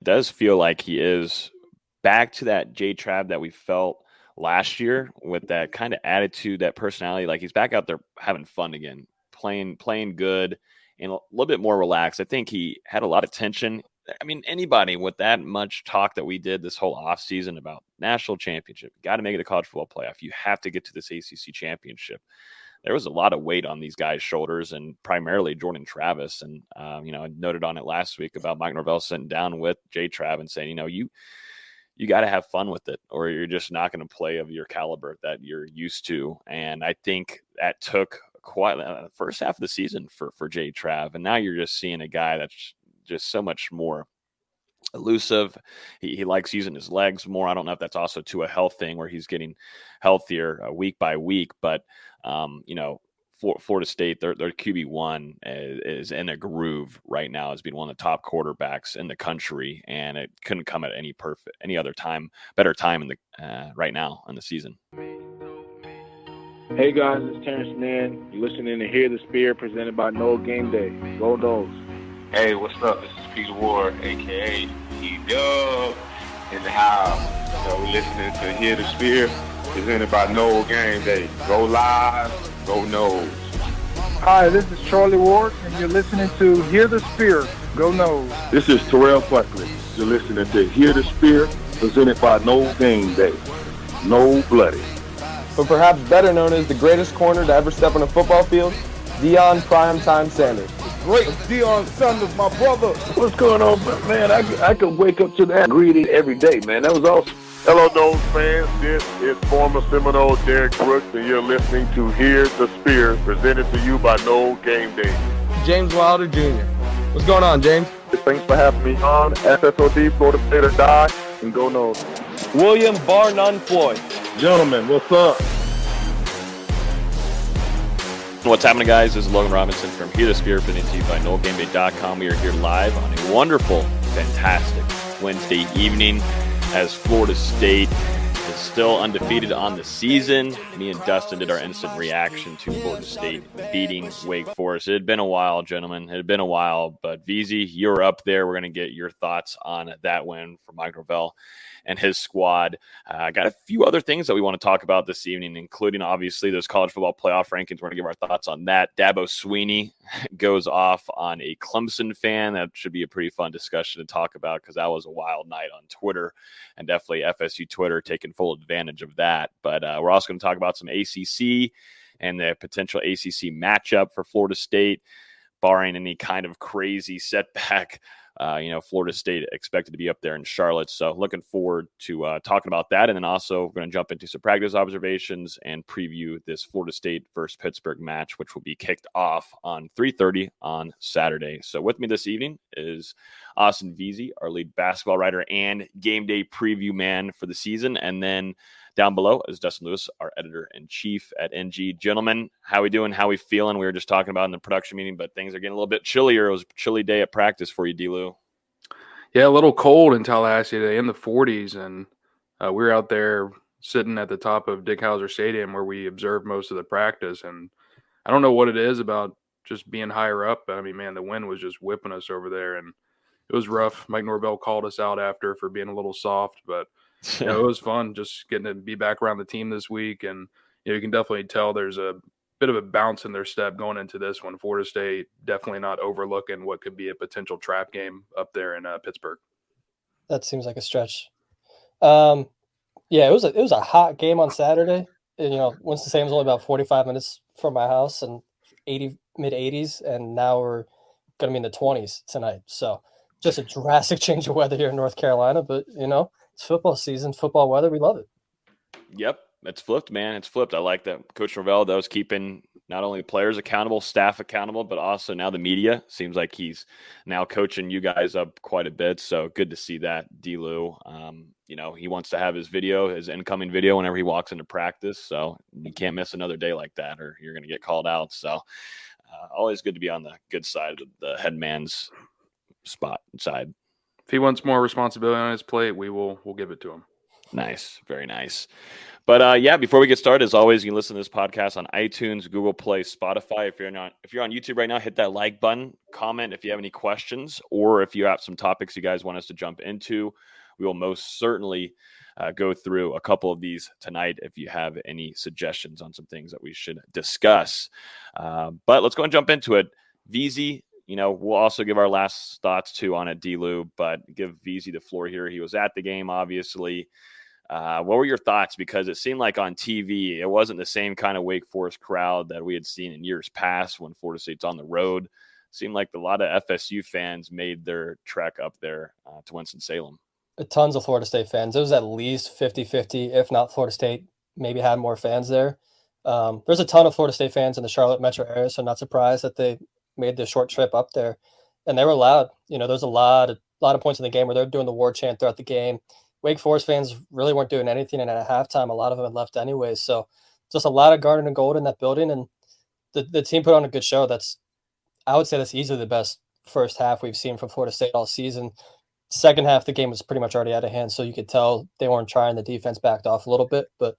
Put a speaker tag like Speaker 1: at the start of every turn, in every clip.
Speaker 1: does feel like he is back to that J-Trav that we felt last year with that kind of attitude, that personality. Like he's back out there having fun again, playing good and a little bit more relaxed. I think he had a lot of tension. I mean, anybody with that much talk that we did this whole offseason about national championship, got to make it a college football playoff. You have to get to this ACC championship. There was a lot of weight on these guys' shoulders, and primarily Jordan Travis. And, I noted on it last week about Mike Norvell sitting down with Jay Trav and saying, you got to have fun with it, or you're just not going to play of your caliber that you're used to. And I think that took quite the first half of the season for Jay Trav. And now you're just seeing a guy that's just so much more elusive. He likes using his legs more. I don't know if that's also to a health thing where he's getting healthier week by week, but Florida State, their QB1 is in a groove right now as being one of the top quarterbacks in the country, and it couldn't come at any other time, better time in the right now in the season.
Speaker 2: Hey guys, it's Terrence Mann. You're listening to Hear the Spear, presented by Noel Game Day. Go Noles.
Speaker 3: Hey, what's up? This is Peter Ward, aka P-Dub, in the house. So we're listening to Hear the Spear, presented by Noel Game Day. Go live, go Noles.
Speaker 4: Hi, this is Charlie Ward, and you're listening to Hear the Spear, go Noles.
Speaker 5: This is Terrell Buckley. You're listening to Hear the Spear, presented by Noel Game Day. No Bloody.
Speaker 6: But perhaps better known as the greatest corner to ever step on a football field, Deion Primetime Sanders.
Speaker 5: Great Deion Sanders, my brother. What's going on, man? I could wake up to that greeting every day, man. That was awesome.
Speaker 7: Hello, Noles fans. This is former Seminole Derek Brooks, and you're listening to Hear the Spear, presented to you by Noel Game Day.
Speaker 6: James Wilder Jr. What's going on, James?
Speaker 7: Thanks for having me on. FSOD, Florida State or Die, and go Noles.
Speaker 6: William Bar None Floyd.
Speaker 5: Gentlemen, what's up?
Speaker 1: What's happening, guys? This is Logan Robinson from Hear the Spear, presented to you by NoelGameDay.com. We are here live on a wonderful, fantastic Wednesday evening as Florida State is still undefeated on the season. Me and Dustin did our instant reaction to Florida State beating Wake Forest. It had been a while, gentlemen. It had been a while, but VZ, you're up there. We're going to get your thoughts on that win for Mike Norvell and his squad. I got a few other things that we want to talk about this evening, including obviously those college football playoff rankings. We're going to give our thoughts on that. Dabo Swinney goes off on a Clemson fan. That should be a pretty fun discussion to talk about because that was a wild night on Twitter, and definitely FSU Twitter taking full advantage of that. But we're also going to talk about some ACC and the potential ACC matchup for Florida State, barring any kind of crazy setback. Florida State expected to be up there in Charlotte. So looking forward to talking about that. And then also we're going to jump into some practice observations and preview this Florida State versus Pittsburgh match, which will be kicked off on 3:30 on Saturday. So with me this evening is Austin Veazey, our lead basketball writer and game day preview man for the season. And then down below is Dustin Lewis, our editor-in-chief at NG. Gentlemen, how we doing? How we feeling? We were just talking about in the production meeting, but things are getting a little bit chillier. It was a chilly day at practice for you, D-Lou.
Speaker 8: Yeah, a little cold in Tallahassee today, in the 40s, and we were out there sitting at the top of Dick Howser Stadium where we observed most of the practice, and I don't know what it is about just being higher up, but I mean, man, the wind was just whipping us over there, and it was rough. Mike Norvell called us out after for being a little soft, but it was fun just getting to be back around the team this week. And you can definitely tell there's a bit of a bounce in their step going into this one. Florida State definitely not overlooking what could be a potential trap game up there in Pittsburgh.
Speaker 9: That seems like a stretch. It was a hot game on Saturday. And, Winston-Salem's only about 45 minutes from my house and mid-80s, and now we're going to be in the 20s tonight. So just a drastic change of weather here in North Carolina, but it's football season, football weather. We love it.
Speaker 1: Yep. It's flipped, man. It's flipped. I like that Coach Norvell does keeping not only the players accountable, staff accountable, but also now the media. Seems like he's now coaching you guys up quite a bit. So good to see that, D-Lou. He wants to have his incoming video whenever he walks into practice. So you can't miss another day like that or you're going to get called out. So always good to be on the good side of the head man's spot side.
Speaker 8: If he wants more responsibility on his plate, we'll give it to him.
Speaker 1: Nice. Very nice. But yeah, before we get started, as always, you can listen to this podcast on iTunes, Google Play, Spotify. If you're on YouTube right now, hit that like button, comment if you have any questions, or if you have some topics you guys want us to jump into. We will most certainly go through a couple of these tonight if you have any suggestions on some things that we should discuss. But let's go and jump into it. VZ, we'll also give our last thoughts too on it, D-Lou, but give VZ the floor here. He was at the game, obviously. What were your thoughts? Because it seemed like on TV, it wasn't the same kind of Wake Forest crowd that we had seen in years past when Florida State's on the road. It seemed like a lot of FSU fans made their trek up there to Winston-Salem.
Speaker 9: Tons of Florida State fans. It was at least 50-50, if not Florida State maybe had more fans there. There's a ton of Florida State fans in the Charlotte metro area, so I'm not surprised that they made the short trip up there. And they were loud. There's a lot of points in the game where they're doing the war chant throughout the game. Wake Forest fans really weren't doing anything, and at halftime, a lot of them had left anyways. So just a lot of garden and gold in that building, and the team put on a good show. I would say that's easily the best first half we've seen from Florida State all season. Second half, the game was pretty much already out of hand, so you could tell they weren't trying. The defense backed off a little bit, but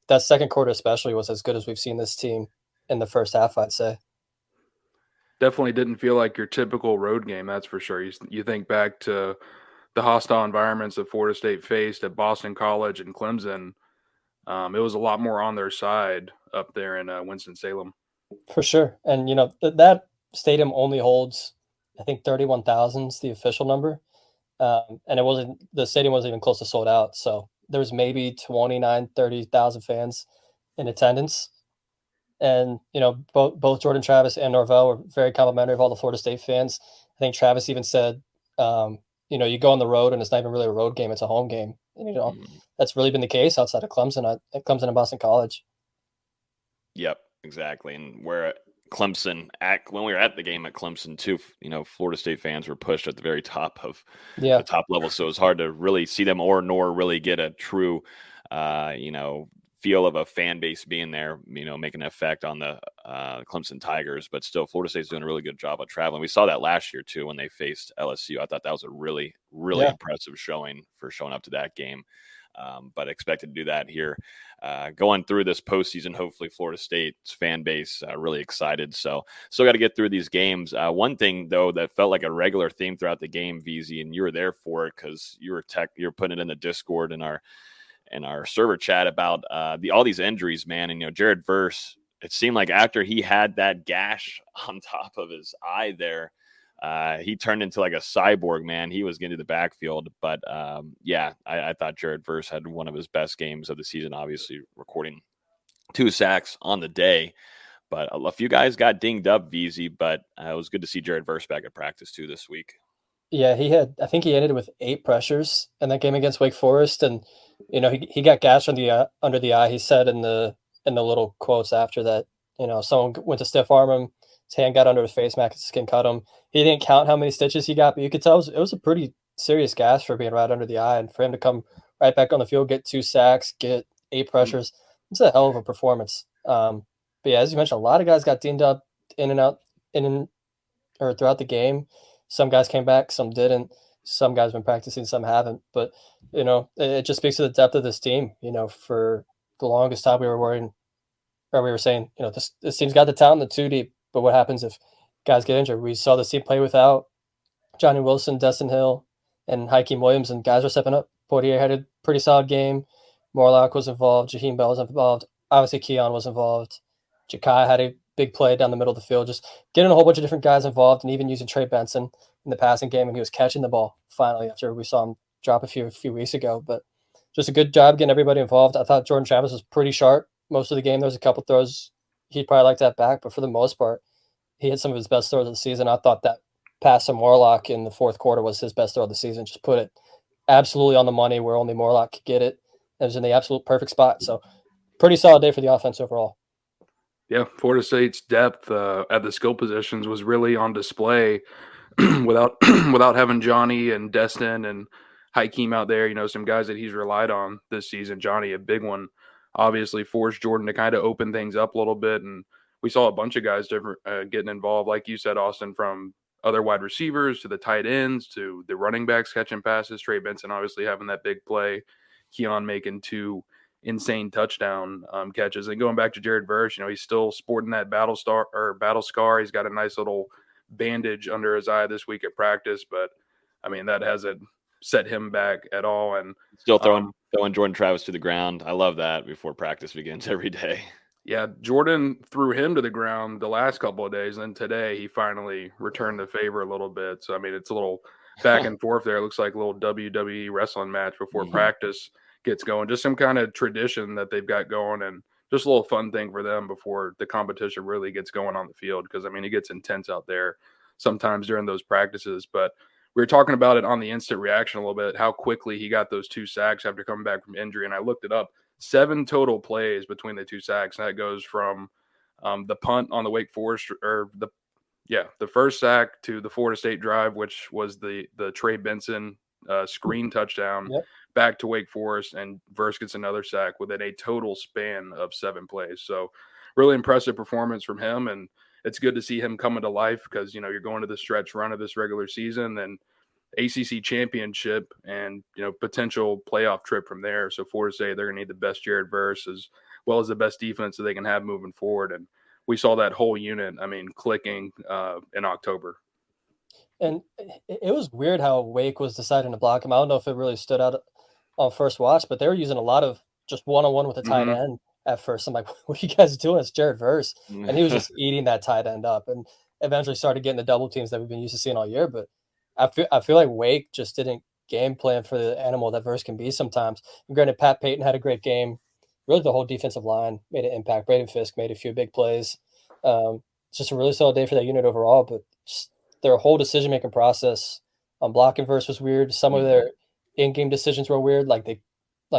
Speaker 9: that second quarter especially was as good as we've seen this team in the first half, I'd say.
Speaker 8: Definitely didn't feel like your typical road game, that's for sure. You think back to the hostile environments that Florida State faced at Boston College and Clemson. It was a lot more on their side up there in Winston-Salem.
Speaker 9: For sure. And, that stadium only holds, I think, 31,000 is the official number. And the stadium wasn't even close to sold out. So there was maybe 29, 30,000 fans in attendance. And, both Jordan Travis and Norvell were very complimentary of all the Florida State fans. I think Travis even said, you go on the road and it's not even really a road game, it's a home game. And, that's really been the case outside of Clemson, Clemson and Boston College.
Speaker 1: Yep, exactly. And when we were at the game at Clemson too, Florida State fans were pushed at the very top of the top level. So it was hard to really see them nor really get a true, feel of a fan base being there, making an effect on the Clemson Tigers. But still, Florida State's doing a really good job of traveling. We saw that last year too when they faced LSU. I thought that was a really, really impressive showing for showing up to that game. But expected to do that here going through this postseason. Hopefully, Florida State's fan base really excited. So still got to get through these games. One thing though that felt like a regular theme throughout the game, VZ, and you were there for it because you were putting it in the Discord and our server chat about all these injuries, man. And Jared Verse, it seemed like after he had that gash on top of his eye there, he turned into like a cyborg, man. He was getting to the backfield. But I thought Jared Verse had one of his best games of the season, obviously recording 2 sacks on the day. But a few guys got dinged up, VZ, but it was good to see Jared Verse back at practice too this week.
Speaker 9: Yeah, I think he ended with 8 pressures in that game against Wake Forest. And, he got gashed under the eye. He said in the little quotes after that, someone went to stiff arm him. His hand got under his face mask, his skin cut him. He didn't count how many stitches he got, but you could tell it was a pretty serious gash for being right under the eye. And for him to come right back on the field, get 2 sacks, get 8 pressures, it's a hell of a performance. But yeah, as you mentioned, a lot of guys got dinged up in and out or throughout the game. Some guys came back, some didn't. Some guys have been practicing, some haven't. But, it just speaks to the depth of this team. For the longest time we were saying, this team's got the talent, the 2 deep. But what happens if guys get injured? We saw the team play without Johnny Wilson, Dustin Hill, and Hakeem Williams, and guys are stepping up. Poitier had a pretty solid game. Morlock was involved. Jaheim Bell was involved. Obviously, Keon was involved. Jakai had a big play down the middle of the field. Just getting a whole bunch of different guys involved, and even using Trey Benson in the passing game, and he was catching the ball finally after we saw him drop a few weeks ago. But just a good job getting everybody involved. I thought Jordan Travis was pretty sharp most of the game. There was a couple throws he'd probably like that back, but for the most part, he had some of his best throws of the season. I thought that pass to Morlock in the fourth quarter was his best throw of the season. Just put it absolutely on the money where only Morlock could get it. It was in the absolute perfect spot. So pretty solid day for the offense overall.
Speaker 8: Yeah, Florida State's depth at the skill positions was really on display without having Johnny and Dustin and Hakeem out there, some guys that he's relied on this season. Johnny, a big one, obviously forced Jordan to kind of open things up a little bit. And we saw a bunch of guys getting involved, like you said, Austin, from other wide receivers to the tight ends to the running backs catching passes. Trey Benson obviously having that big play. Keon making 2 insane touchdown catches. And going back to Jared Verse, he's still sporting that battle scar. He's got a nice little bandage under his eye this week at practice, but I mean, that hasn't set him back at all. And
Speaker 1: still throwing Jordan Travis to the ground. I love that before practice begins every day.
Speaker 8: Yeah, Jordan threw him to the ground the last couple of days, and then today he finally returned the favor a little bit. So, I mean, it's a little back and forth there. It looks like a little WWE wrestling match before practice gets going. Just some kind of tradition that they've got going, and just a little fun thing for them before the competition really gets going on the field, because, I mean, it gets intense out there sometimes during those practices. But we were talking about it on the instant reaction a little bit, how quickly he got those 2 sacks after coming back from injury, and I looked it up. 7 total plays between the 2 sacks. And that goes from the punt on the Wake Forest, or the first sack, to the Florida State drive, which was the Trey Benson screen touchdown, back to Wake Forest, and Verse gets another sack within a total span of 7 plays. So really impressive performance from him, and it's good to see him coming to life, because you're going to the stretch run of this regular season and ACC championship, and potential playoff trip from there. So Florida State, they're going to need the best Jared Verse as well as the best defense that they can have moving forward. And we saw that whole unit, I mean, clicking in October.
Speaker 9: And it was weird how Wake was deciding to block him. I don't know if it really stood out on first watch, but they were using a lot of just one-on-one with the tight end at first. I'm like, what are you guys doing? It's Jared Verse. And he was just eating that tight end up, and eventually started getting the double teams that we've been used to seeing all year. But I feel like Wake just didn't game plan for the animal that Verse can be sometimes. And granted, Pat Payton had a great game. Really, the whole defensive line made an impact. Braden Fisk made a few big plays. It's just a really solid day for that unit overall. But just their whole decision-making process on blocking Verse was weird. Some of their in-game decisions were weird. Like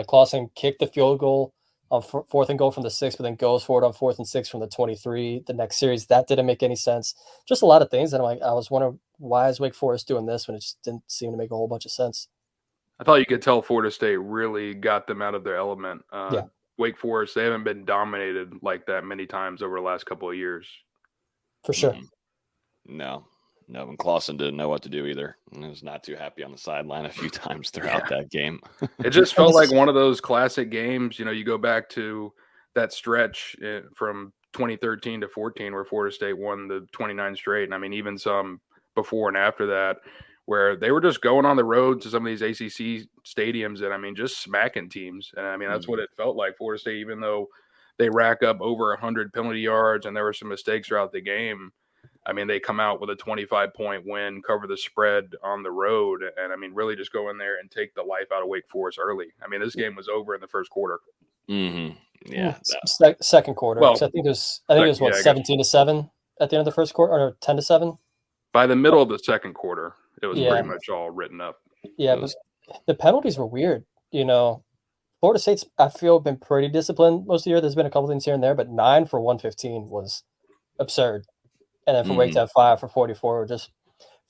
Speaker 9: Clausen kicked the field goal on 4th and goal from the 6, but then goes for it on 4th and 6 from the 23. The next series, that didn't make any sense. Just a lot of things. And I was wondering, why is Wake Forest doing this when it just didn't seem to make a whole bunch of sense?
Speaker 8: I thought you could tell Florida State really got them out of their element. Wake Forest, they haven't been dominated like that many times over the last couple of years.
Speaker 9: For sure.
Speaker 1: No, and Clausen didn't know what to do either. He was not too happy on the sideline a few times throughout that game.
Speaker 8: It just felt like one of those classic games. You go back to that stretch from 2013 to 14 where Florida State won the 29 straight. And I mean, even some before and after that, where they were just going on the road to some of these ACC stadiums and, I mean, just smacking teams. And, I mean, that's what it felt like. Florida State, even though they rack up over 100 penalty yards and there were some mistakes throughout the game, I mean, they come out with a 25-point win, cover the spread on the road, and, I mean, really just go in there and take the life out of Wake Forest early. I mean, this game was over in the first quarter.
Speaker 1: Yeah.
Speaker 9: Second quarter. Well, I think it was 17-7 at the end of the first quarter, or 10-7?
Speaker 8: By the middle of the second quarter, it was pretty much all written up.
Speaker 9: Yeah, but the penalties were weird. Florida State's, I feel, been pretty disciplined most of the year. There's been a couple things here and there, but 9 for 115 was absurd. And then for Wake to have 5 for 44, just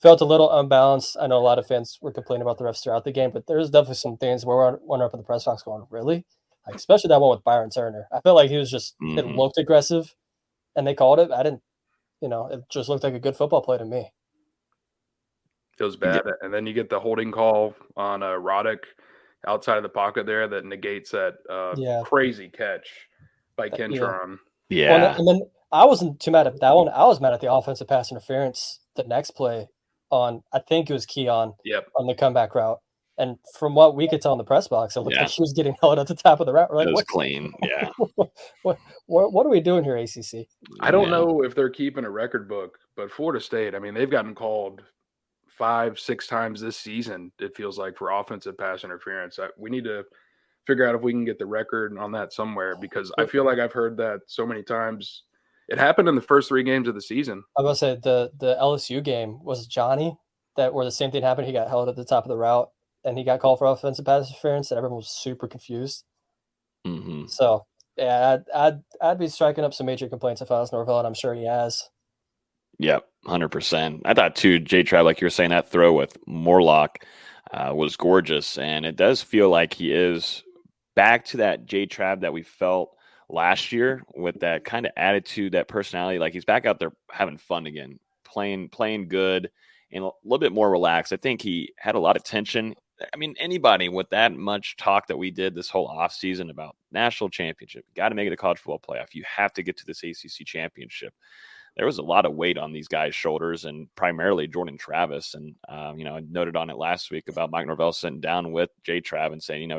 Speaker 9: felt a little unbalanced. I know a lot of fans were complaining about the refs throughout the game, but there's definitely some things where we're up in the press box going, really? Like, especially that one with Byron Turner. I felt like he was just, it looked aggressive, and they called it. I didn't, it just looked like a good football play to me.
Speaker 8: It was bad. Yeah. And then you get the holding call on Roddick outside of the pocket there that negates that crazy catch by Kentron.
Speaker 1: Yeah.
Speaker 9: Well, and then I wasn't too mad at that one. I was mad at the offensive pass interference the next play on, I think it was Keon on the comeback route. And from what we could tell in the press box, it looked like he was getting held at the top of the route. We're like,
Speaker 1: it was clean. Yeah.
Speaker 9: What are we doing here, ACC?
Speaker 8: I don't know if they're keeping a record book, but Florida State, I mean, they've gotten called 5-6 times this season, it feels like, for offensive pass interference. We need to figure out if we can get the record on that somewhere, because I feel like I've heard that so many times. It happened in the first 3 games of the season.
Speaker 9: I was going to say the LSU game was Johnny, where the same thing happened. He got held at the top of the route and he got called for offensive pass interference, and everyone was super confused. So yeah, I'd be striking up some major complaints if I was Norvell, and I'm sure he has.
Speaker 1: Yep, 100%. I thought too, J-Trav, like you were saying, that throw with Morlock was gorgeous, and it does feel like he is back to that J-Trav that we felt last year, with that kind of attitude, that personality. Like, he's back out there having fun again, playing good, and a little bit more relaxed. I think he had a lot of tension I mean, anybody with that much talk that we did this whole offseason about national championship, got to make it a college football playoff. You have to get to this ACC championship. There was a lot of weight on these guys' shoulders, and primarily Jordan Travis. And, I noted on it last week about Mike Norvell sitting down with Jay Trav and saying,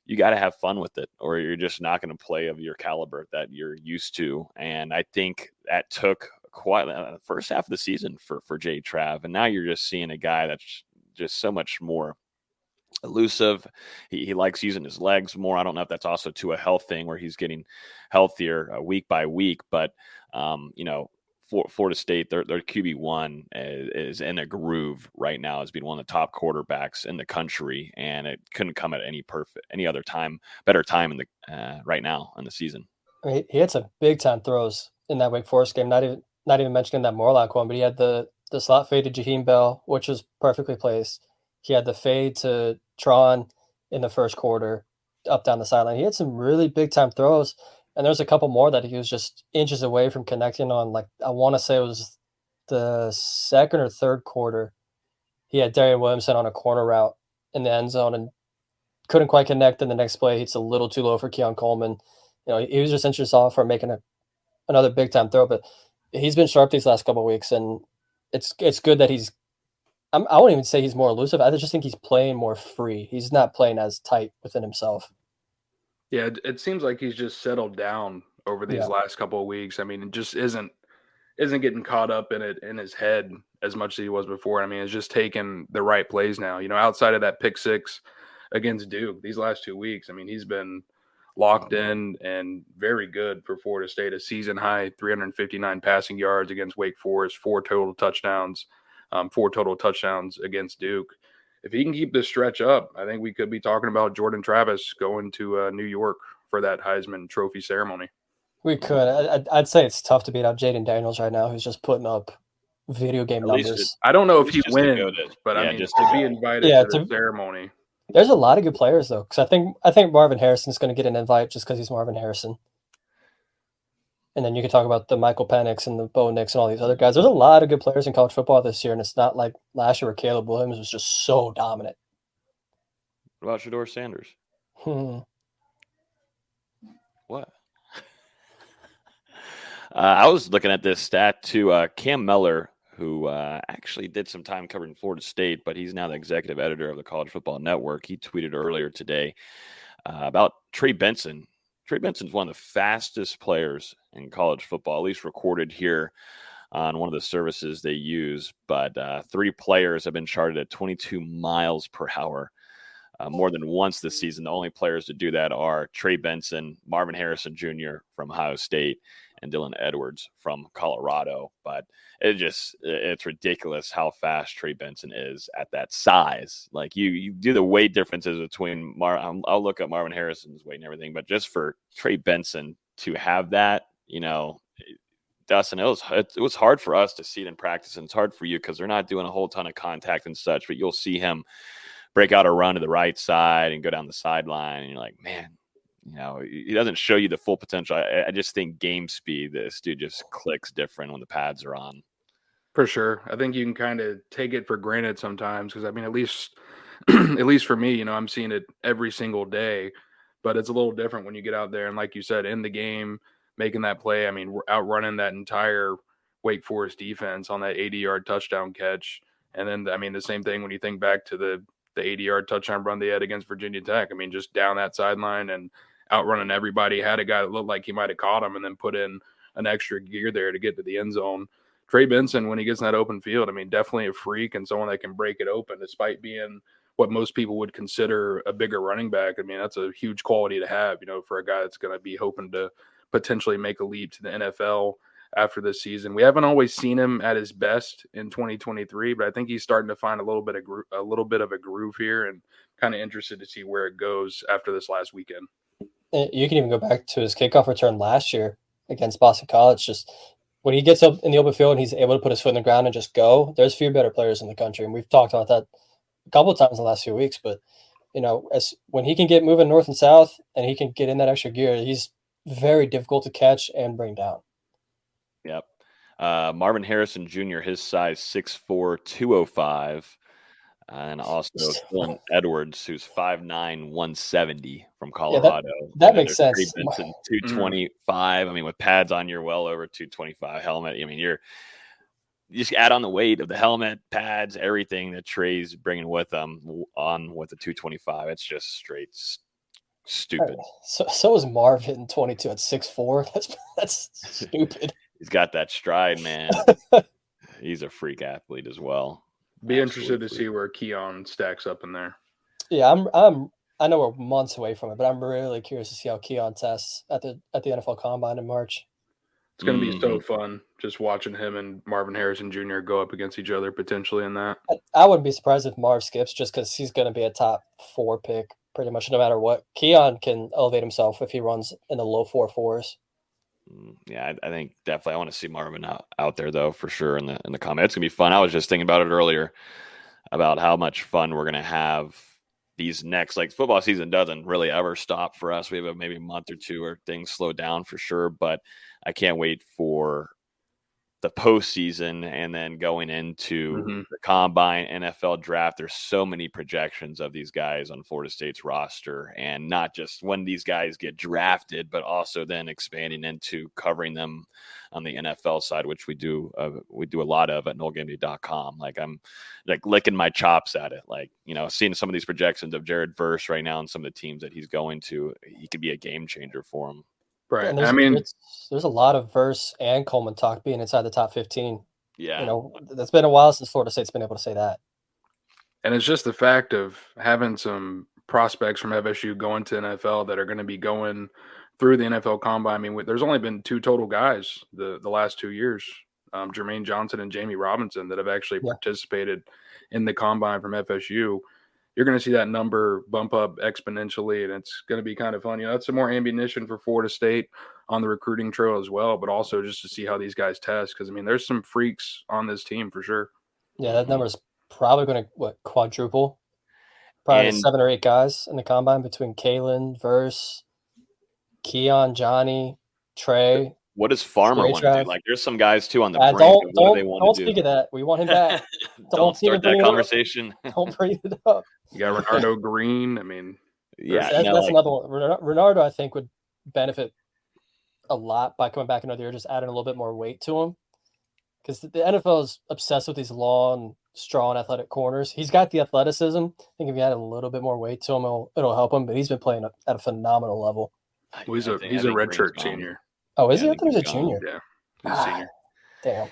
Speaker 1: you got to have fun with it, or you're just not going to play of your caliber that you're used to. And I think that took quite the first half of the season for Jay Trav. And now you're just seeing a guy that's just so much more elusive. He likes using his legs more. I don't know if that's also to a health thing where he's getting healthier week by week, but Florida State, their QB1 is in a groove right now as being one of the top quarterbacks in the country, and it couldn't come at any other time, better time in the right now in the season.
Speaker 9: I mean, he had some big time throws in that Wake Forest game. Not even mentioning that Morlock one, but he had the slot fade to Jaheim Bell, which was perfectly placed. He had the fade to Tron in the first quarter, up down the sideline. He had some really big time throws. And there's a couple more that he was just inches away from connecting on. Like, I want to say it was the second or third quarter. He had Darian Williamson on a corner route in the end zone and couldn't quite connect. In the next play, it's a little too low for Keon Coleman. He was just inches off for making another big time throw. But he's been sharp these last couple of weeks, and it's good that he's. I wouldn't even say he's more elusive. I just think he's playing more free. He's not playing as tight within himself.
Speaker 8: Yeah, it seems like he's just settled down over these last couple of weeks. I mean, it just isn't getting caught up in it in his head as much as he was before. I mean, it's just taking the right plays now. Outside of that pick six against Duke these last 2 weeks, I mean, he's been locked in and very good for Florida State. A season high 359 passing yards against Wake Forest, 4 total touchdowns against Duke. If he can keep this stretch up, I think we could be talking about Jordan Travis going to New York for that Heisman Trophy ceremony.
Speaker 9: We could. I'd say it's tough to beat out Jaden Daniels right now, who's just putting up video game numbers.
Speaker 8: I don't know if he wins, but I mean, just to be invited to the ceremony.
Speaker 9: There's a lot of good players, though, because I think Marvin Harrison's going to get an invite just because he's Marvin Harrison. And then you can talk about the Michael Penix and the Bo Nix and all these other guys. There's a lot of good players in college football this year, and it's not like last year where Caleb Williams was just so dominant.
Speaker 1: What about Shedeur Sanders? What? I was looking at this stat too. Cam Mellor, who actually did some time covering Florida State, but he's now the executive editor of the College Football Network. He tweeted earlier today about Trey Benson. Trey Benson's one of the fastest players in college football, at least recorded here on one of the services they use. But 3 players have been charted at 22 miles per hour more than once this season. The only players to do that are Trey Benson, Marvin Harrison Jr. from Ohio State, and Dylan Edwards from Colorado. But it's ridiculous how fast Trey Benson is at that size. Like you do the weight differences between I'll look up Marvin Harrison's weight and everything, but just for Trey Benson to have that, Dustin, it was hard for us to see it in practice, and it's hard for you because they're not doing a whole ton of contact and such, but you'll see him break out a run to the right side and go down the sideline, and you're like, man, he doesn't show you the full potential. I just think game speed, this dude just clicks different when the pads are on.
Speaker 8: For sure. I think you can kind of take it for granted sometimes because, I mean, at least for me, I'm seeing it every single day, but it's a little different when you get out there and, like you said, in the game, making that play. I mean, we're outrunning that entire Wake Forest defense on that 80-yard touchdown catch. And then, I mean, the same thing when you think back to the 80-yard touchdown run they had against Virginia Tech. I mean, just down that sideline and outrunning everybody. Had a guy that looked like he might have caught him and then put in an extra gear there to get to the end zone. Trey Benson, when he gets in that open field, I mean, definitely a freak and someone that can break it open despite being what most people would consider a bigger running back. I mean, that's a huge quality to have, for a guy that's going to be hoping to potentially make a leap to the NFL after this season. We haven't always seen him at his best in 2023, but I think he's starting to find a little bit of a groove here, and kind of interested to see where it goes after this last weekend.
Speaker 9: You can even go back to his kickoff return last year against Boston College. Just when he gets up in the open field and he's able to put his foot in the ground and just go, there's few better players in the country. And we've talked about that a couple of times in the last few weeks, but when he can get moving north and south and he can get in that extra gear, he's very difficult to catch and bring down.
Speaker 1: Yep. Marvin Harrison Jr., his size 6'4", 205. And also Dylan Edwards, who's 5'9", 170 from
Speaker 9: Yeah,
Speaker 1: Colorado.
Speaker 9: that makes sense.
Speaker 1: Benson, 225. I mean, with pads on, you're well over 225. Helmet, I mean, you just add on the weight of the helmet, pads, everything that Trey's bringing with him on with the 225. It's just straight stupid.
Speaker 9: So is Marv hitting 22 at 6'4". That's stupid.
Speaker 1: He's got that stride, man. He's a freak athlete as well.
Speaker 8: Be interested to see where Keon stacks up in there.
Speaker 9: Yeah, I know we're months away from it, but I'm really curious to see how Keon tests at the NFL Combine in March.
Speaker 8: It's going to be so fun just watching him and Marvin Harrison Jr. go up against each other potentially in that.
Speaker 9: I wouldn't be surprised if Marv skips just because he's going to be a top 4 pick pretty much no matter what. Keon can elevate himself if he runs in the low 4.4s.
Speaker 1: Yeah, I think definitely I want to see Marvin out there though for sure in the comment. It's gonna be fun. I was just thinking about it earlier about how much fun we're gonna have these next, like, football season doesn't really ever stop for us. We have maybe a month or two where things slow down for sure, but I can't wait for the postseason and then going into the combine, NFL draft. There's so many projections of these guys on Florida State's roster, and not just when these guys get drafted, but also then expanding into covering them on the NFL side, which we do a lot of at NoleGameDay.com. Like, I'm like licking my chops at it. Like, you know, seeing some of these projections of Jared Verse right now and some of the teams that he's going to, he could be a game changer for him.
Speaker 8: Right.
Speaker 9: I mean, there's a lot of Verse and Coleman talk being inside the top 15.
Speaker 1: Yeah.
Speaker 9: You know, that's been a while since Florida State's been able to say that.
Speaker 8: And it's just the fact of having some prospects from FSU going to NFL that are going to be going through the NFL Combine. I mean, there's only been 2 total guys the last 2 years, Jermaine Johnson and Jamie Robinson, that have actually participated in the Combine from FSU. You're going to see that number bump up exponentially, and it's going to be kind of fun. You know, that's some more ammunition for Florida State on the recruiting trail as well, but also just to see how these guys test. Because, I mean, there's some freaks on this team for sure.
Speaker 9: Yeah, that number is probably going to, quadruple? Probably 7 or 8 guys in the Combine between Kalen, Verse, Keon, Johnny, Trey.
Speaker 1: What does Farmer want to do? Like, there's some guys, too, on the brink
Speaker 9: don't,
Speaker 1: of what they want to do.
Speaker 9: Don't speak of that. We want him back.
Speaker 1: Don't start that conversation.
Speaker 9: Don't bring it up.
Speaker 8: You got Renardo Green. I mean,
Speaker 1: yeah,
Speaker 9: that's another one. Renardo, I think, would benefit a lot by coming back another year, just adding a little bit more weight to him. Because the NFL is obsessed with these long, strong, athletic corners. He's got the athleticism. I think if you add a little bit more weight to him, it'll help him. But he's been playing at a phenomenal level.
Speaker 8: Well, he's a redshirt senior.
Speaker 9: Oh, is he? I thought he was a junior.
Speaker 8: Yeah, he's a senior.
Speaker 9: Damn.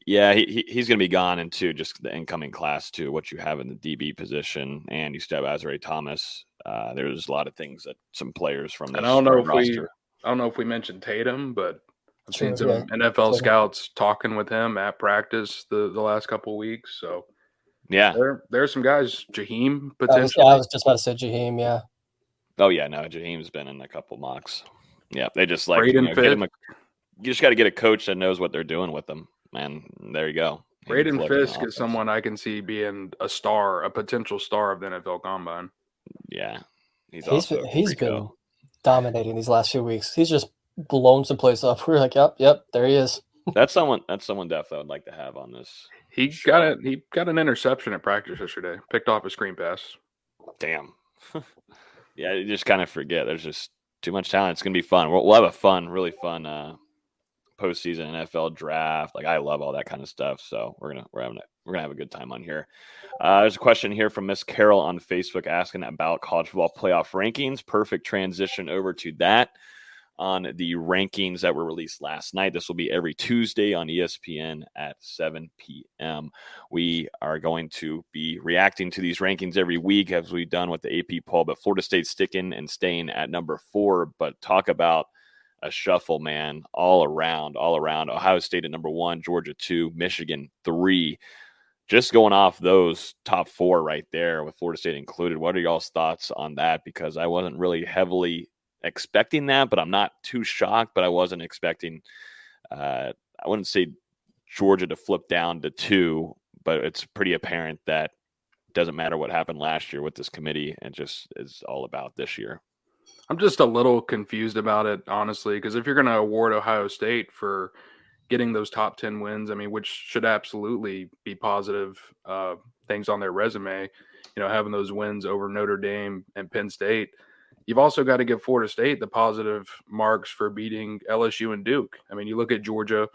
Speaker 1: Yeah, he's going to be gone into just the incoming class too. What you have in the DB position, and you still have Azrae Thomas. There's a lot of things that some players from this
Speaker 8: and I don't know
Speaker 1: roster.
Speaker 8: if we mentioned Tatum, but I've seen some NFL scouts talking with him at practice the last couple of weeks. So
Speaker 1: yeah,
Speaker 8: there's some guys. Jaheim potentially.
Speaker 9: I was just about to say Jaheim. Yeah.
Speaker 1: Oh yeah, no, Jaheim's been in a couple mocks. Yeah, they just like
Speaker 8: get him.
Speaker 1: You just got to get a coach that knows what they're doing with them, man. There you go.
Speaker 8: Braden Fisk is someone I can see being a star, a potential star of the NFL Combine.
Speaker 1: Yeah,
Speaker 9: he's been dominating these last few weeks. He's just blown some place up. We're like, yep, there he is.
Speaker 1: That's someone definitely I would like to have on this.
Speaker 8: He got an interception at practice yesterday. Picked off a screen pass.
Speaker 1: Damn. Yeah, you just kind of forget. There's just too much talent. It's gonna be fun. We'll have a really fun postseason NFL draft. Like, I love all that kind of stuff. So we're gonna have a good time on here. There's a question here from Miss Carol on Facebook asking about college football playoff rankings. Perfect transition over to that on the rankings that were released last night. This will be every Tuesday on ESPN at 7 p.m. We are going to be reacting to these rankings every week as we've done with the AP poll, but Florida State staying at number 4. But talk about a shuffle, man, all around. Ohio State at number 1, Georgia 2, Michigan 3. Just going off those top 4 right there with Florida State included. What are y'all's thoughts on that? Because I wasn't really heavily expecting that, but I'm not too shocked. But I wasn't expecting, I wouldn't say Georgia to flip down to 2, but it's pretty apparent that it doesn't matter what happened last year with this committee, and just is all about this year.
Speaker 8: I'm just a little confused about it, honestly, because if you're going to award Ohio State for getting those top 10 wins, I mean, which should absolutely be positive things on their resume, having those wins over Notre Dame and Penn State. You've also got to give Florida State the positive marks for beating LSU and Duke. I mean, you look at Georgia,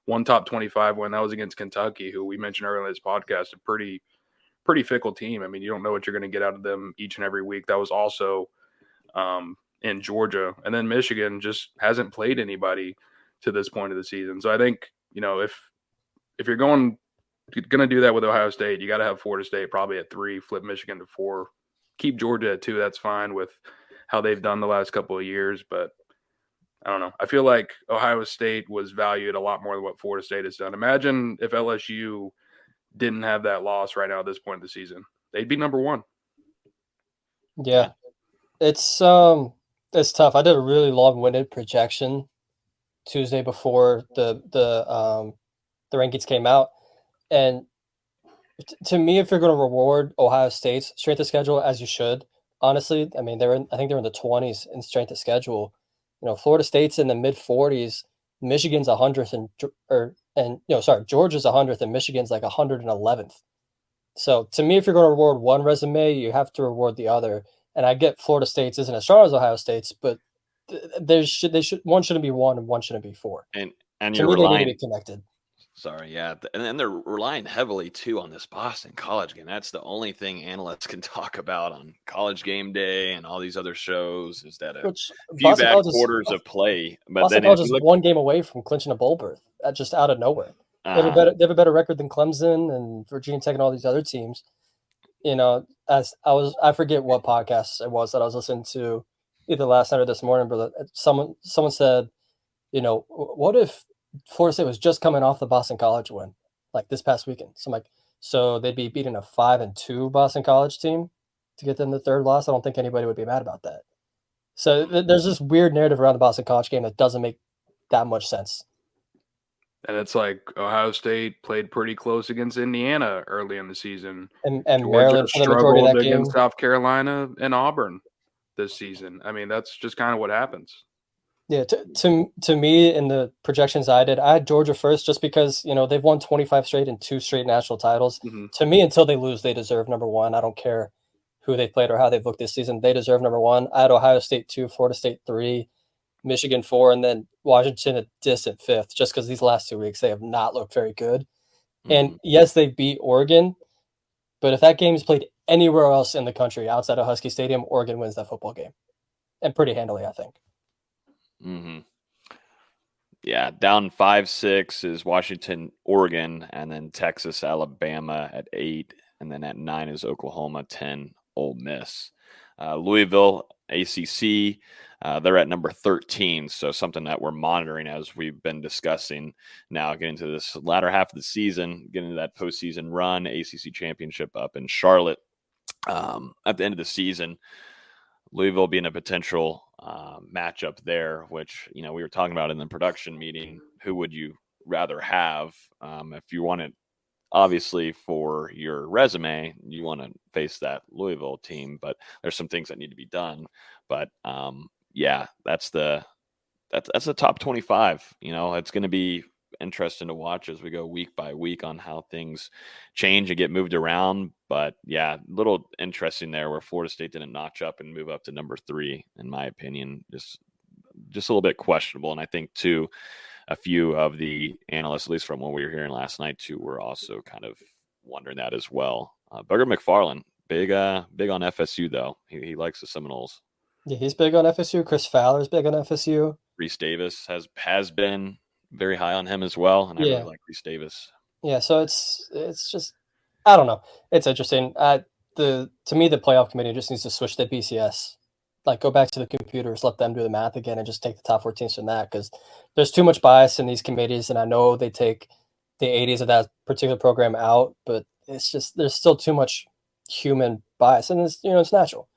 Speaker 8: one top 25 win, that was against Kentucky, who we mentioned earlier in this podcast, a pretty fickle team. I mean, you don't know what you're going to get out of them each and every week. That was also in Georgia. And then Michigan just hasn't played anybody to this point of the season. So I think, if you're going to do that with Ohio State, you got to have Florida State probably at 3, flip Michigan to 4, keep Georgia at 2. That's fine with how they've done the last couple of years. But I don't know. I feel like Ohio State was valued a lot more than what Florida State has done. Imagine if LSU didn't have that loss right now at this point of the season. They'd be number 1.
Speaker 9: Yeah. It's tough. I did a really long-winded projection Tuesday before the rankings came out. And to me, if you're going to reward Ohio State's strength of schedule, as you should, honestly, I mean, I think they're in the 20s in strength of schedule. Florida State's in the mid 40s. Michigan's 100th Georgia's 100th and Michigan's like 111th. So to me, if you're going to reward one resume, you have to reward the other. And I get Florida State's isn't as strong as Ohio State's, but one shouldn't be 1 and one shouldn't be 4.
Speaker 1: And
Speaker 9: to
Speaker 1: you're
Speaker 9: me,
Speaker 1: relying,
Speaker 9: they need to be connected.
Speaker 1: Sorry, yeah. And then they're relying heavily, too, on this Boston College game. That's the only thing analysts can talk about on College Game Day and all these other shows is that a few bad quarters of play. But
Speaker 9: Boston College is one game away from clinching a bowl berth, just out of nowhere. They have a better record than Clemson and Virginia Tech and all these other teams. As I forget what podcast it was that I was listening to either last night or this morning, but someone said, what if Florida State was just coming off the Boston College win, like this past weekend? So I'm like, so they'd be beating a 5-2 Boston College team to get them the third loss. I don't think anybody would be mad about that. So there's this weird narrative around the Boston College game that doesn't make that much sense.
Speaker 8: And it's like Ohio State played pretty close against Indiana early in the season.
Speaker 9: And Maryland for the majority of that game.
Speaker 8: Against South Carolina and Auburn this season. I mean, that's just kind of what happens.
Speaker 9: Yeah, to me, in the projections I had Georgia first just because, they've won 25 straight and 2 straight national titles.
Speaker 8: Mm-hmm.
Speaker 9: To me, until they lose, they deserve number 1. I don't care who they played or how they've looked this season. They deserve number 1. I had Ohio State 2, Florida State 3, Michigan 4, and then Washington a distant 5th, just because these last 2 weeks they have not looked very good. Mm-hmm. And yes, they beat Oregon, but if that game is played anywhere else in the country outside of Husky Stadium, Oregon wins that football game, and pretty handily, I think.
Speaker 1: Mm-hmm. Yeah, down 5-6 is Washington, Oregon, and then Texas, Alabama at 8, and then at 9 is Oklahoma, 10, Ole Miss. Louisville, ACC, they're at number 13, so something that we're monitoring as we've been discussing now, getting to this latter half of the season, getting to that postseason run, ACC championship up in Charlotte at the end of the season. Louisville being a potential matchup there, which, we were talking about in the production meeting. Who would you rather have if you want it? Obviously, for your resume, you want to face that Louisville team, but there's some things that need to be done. But that's the top 25. It's going to be interesting to watch as we go week by week on how things change and get moved around. But a little interesting there where Florida State didn't notch up and move up to number 3, in my opinion. Just a little bit questionable. And I think too, a few of the analysts, at least from what we were hearing last night too, were also kind of wondering that as well. Booger McFarland, big on FSU though. He likes the Seminoles.
Speaker 9: Yeah, he's big on FSU. Chris Fowler's big on FSU.
Speaker 1: Reese Davis has been very high on him as well, and I really like Reese Davis.
Speaker 9: Yeah, so it's just, I don't know. It's interesting. To me, the playoff committee just needs to switch the BCS. Like, go back to the computers, let them do the math again, and just take the top 4 teams from that, because there's too much bias in these committees, and I know they take the 80s of that particular program out, but it's just there's still too much human bias, and it's natural.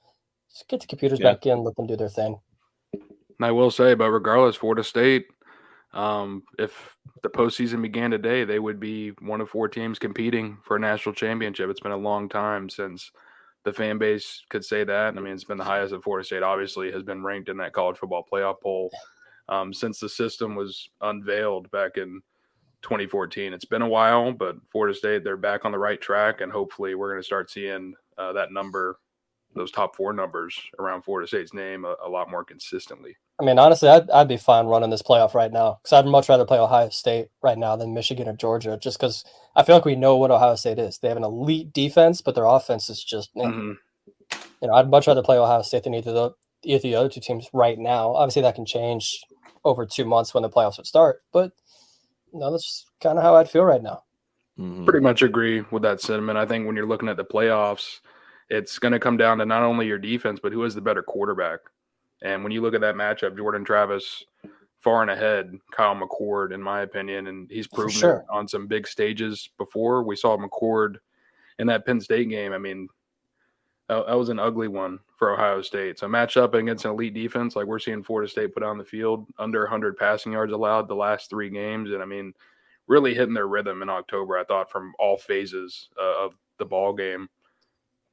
Speaker 9: Just get the computers back in, let them do their thing.
Speaker 8: And I will say, but regardless, Florida State, if the postseason began today, they would be one of 4 teams competing for a national championship. It's been a long time since the fan base could say that. I mean, it's been the highest that Florida State obviously has been ranked in that college football playoff poll since the system was unveiled back in 2014. It's been a while, but Florida State, they're back on the right track, and hopefully we're going to start seeing that number, those top 4 numbers around Florida State's name a lot more consistently.
Speaker 9: I mean, honestly, I'd be fine running this playoff right now because I'd much rather play Ohio State right now than Michigan or Georgia, just because I feel like we know what Ohio State is. They have an elite defense, but their offense is just, I'd much rather play Ohio State than either the other 2 teams right now. Obviously, that can change over 2 months when the playoffs would start, but that's kind of how I'd feel right now.
Speaker 8: Pretty much agree with that sentiment. I think when you're looking at the playoffs, it's going to come down to not only your defense, but who is the better quarterback. And when you look at that matchup, Jordan Travis far and ahead, Kyle McCord, in my opinion, and he's proven it on some big stages before. We saw McCord in that Penn State game. I mean, that was an ugly one for Ohio State. So match up against an elite defense like we're seeing Florida State put on the field, under 100 passing yards allowed the last 3 games. And, I mean, really hitting their rhythm in October, I thought, from all phases of the ball game.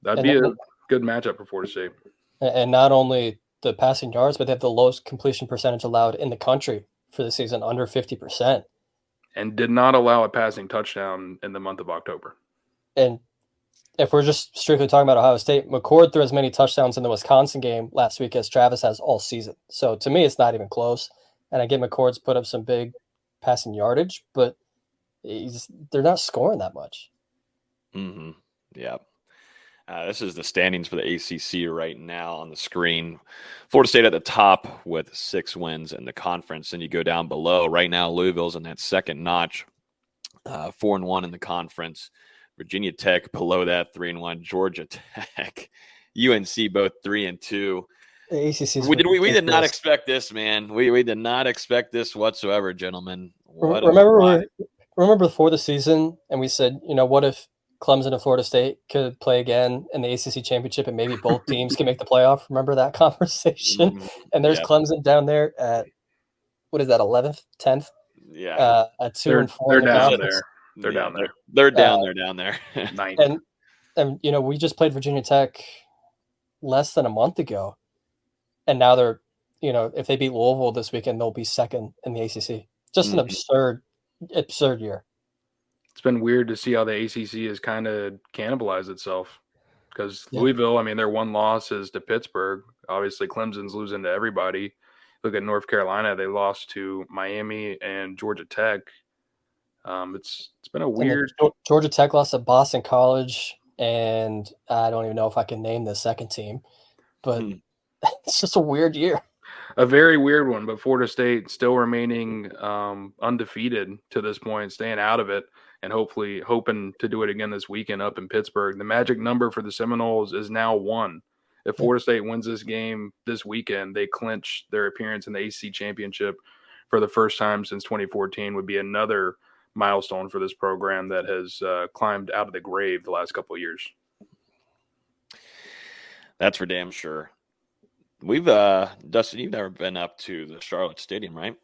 Speaker 8: That'd be a good matchup for Florida State.
Speaker 9: And not only the passing yards, but they have the lowest completion percentage allowed in the country for the season, under 50%.
Speaker 8: And did not allow a passing touchdown in the month of October.
Speaker 9: And if we're just strictly talking about Ohio State, McCord threw as many touchdowns in the Wisconsin game last week as Travis has all season. So to me, it's not even close. And I get McCord's put up some big passing yardage, but they're not scoring that much.
Speaker 1: Yeah. This is the standings for the ACC right now on the screen. Florida State at the top with 6 wins in the conference. And you go down below. Right now, Louisville's in that second notch, 4-1 in the conference. Virginia Tech below that, 3-1. Georgia Tech, UNC both 3-2.
Speaker 9: The ACC.
Speaker 1: We did not expect this, man. We did not expect this whatsoever, gentlemen.
Speaker 9: Remember before the season, and we said, what if Clemson and Florida State could play again in the ACC championship, and maybe both teams can make the playoff? Remember that conversation? And there's Clemson down there at, what is that, 11th, 10th?
Speaker 1: Yeah,
Speaker 9: at 2-4.
Speaker 8: They're down there. They're down there.
Speaker 1: They're down there.
Speaker 9: And we just played Virginia Tech less than a month ago, and now they're, if they beat Louisville this weekend, they'll be second in the ACC. Just an absurd year.
Speaker 8: It's been weird to see how the ACC has kind of cannibalized itself because Louisville, I mean, their one loss is to Pittsburgh. Obviously, Clemson's losing to everybody. Look at North Carolina. They lost to Miami and Georgia Tech. It's been a weird.
Speaker 9: Georgia Tech lost to Boston College, and I don't even know if I can name the second team, but it's just a weird year.
Speaker 8: A very weird one, but Florida State still remaining undefeated to this point, staying out of it, and hopefully hoping to do it again this weekend up in Pittsburgh. The magic number for the Seminoles is now 1. If Florida State wins this game this weekend, they clinch their appearance in the ACC championship for the first time since 2014. Would be another milestone for this program that has climbed out of the grave the last couple of years.
Speaker 1: That's for damn sure. We've Dustin, you've never been up to the Charlotte Stadium, right?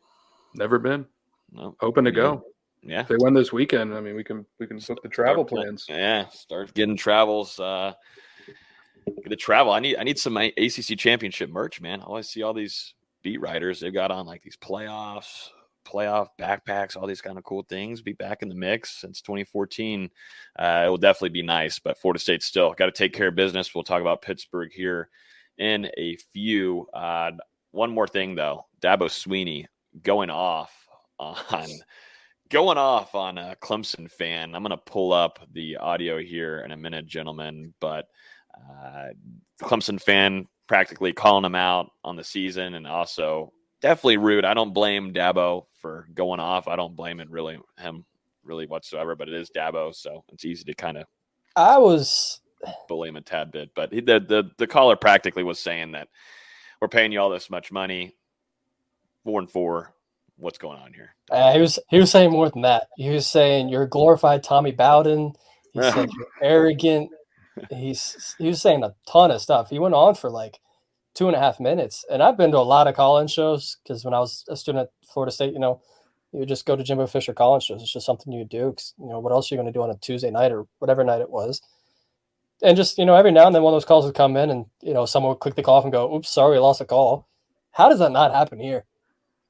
Speaker 8: Never been.
Speaker 1: No.
Speaker 8: Hoping to go.
Speaker 1: Yeah.
Speaker 8: If they win this weekend, I mean, we can book the travel plans.
Speaker 1: Yeah, start getting travels. Get the travel. I need some ACC championship merch, man. I always see all these beat writers. They've got on like these playoff backpacks, all these kind of cool things. Be back in the mix since 2014. It will definitely be nice, but Florida State still got to take care of business. We'll talk about Pittsburgh here in a few. One more thing though, Dabo Swinney going off on a Clemson fan. I'm going to pull up the audio here in a minute, gentlemen, but Clemson fan practically calling him out on the season, and also definitely rude. I don't blame Dabo for going off. I don't blame him whatsoever, but it is Dabo, so it's easy to kind of bully him a tad bit. But the caller practically was saying that we're paying you all this much money, 4-4. What's going on here?
Speaker 9: He was saying more than that. He was saying you're a glorified Tommy Bowden. He said you're arrogant. He was saying a ton of stuff. He went on for like 2.5 minutes. And I've been to a lot of call-in shows because when I was a student at Florida State, you would just go to Jimbo Fisher call-in shows. It's just something you do. What else are you going to do on a Tuesday night or whatever night it was? And just, every now and then one of those calls would come in and, someone would click the call off and go, oops, sorry, we lost a call. How does that not happen here?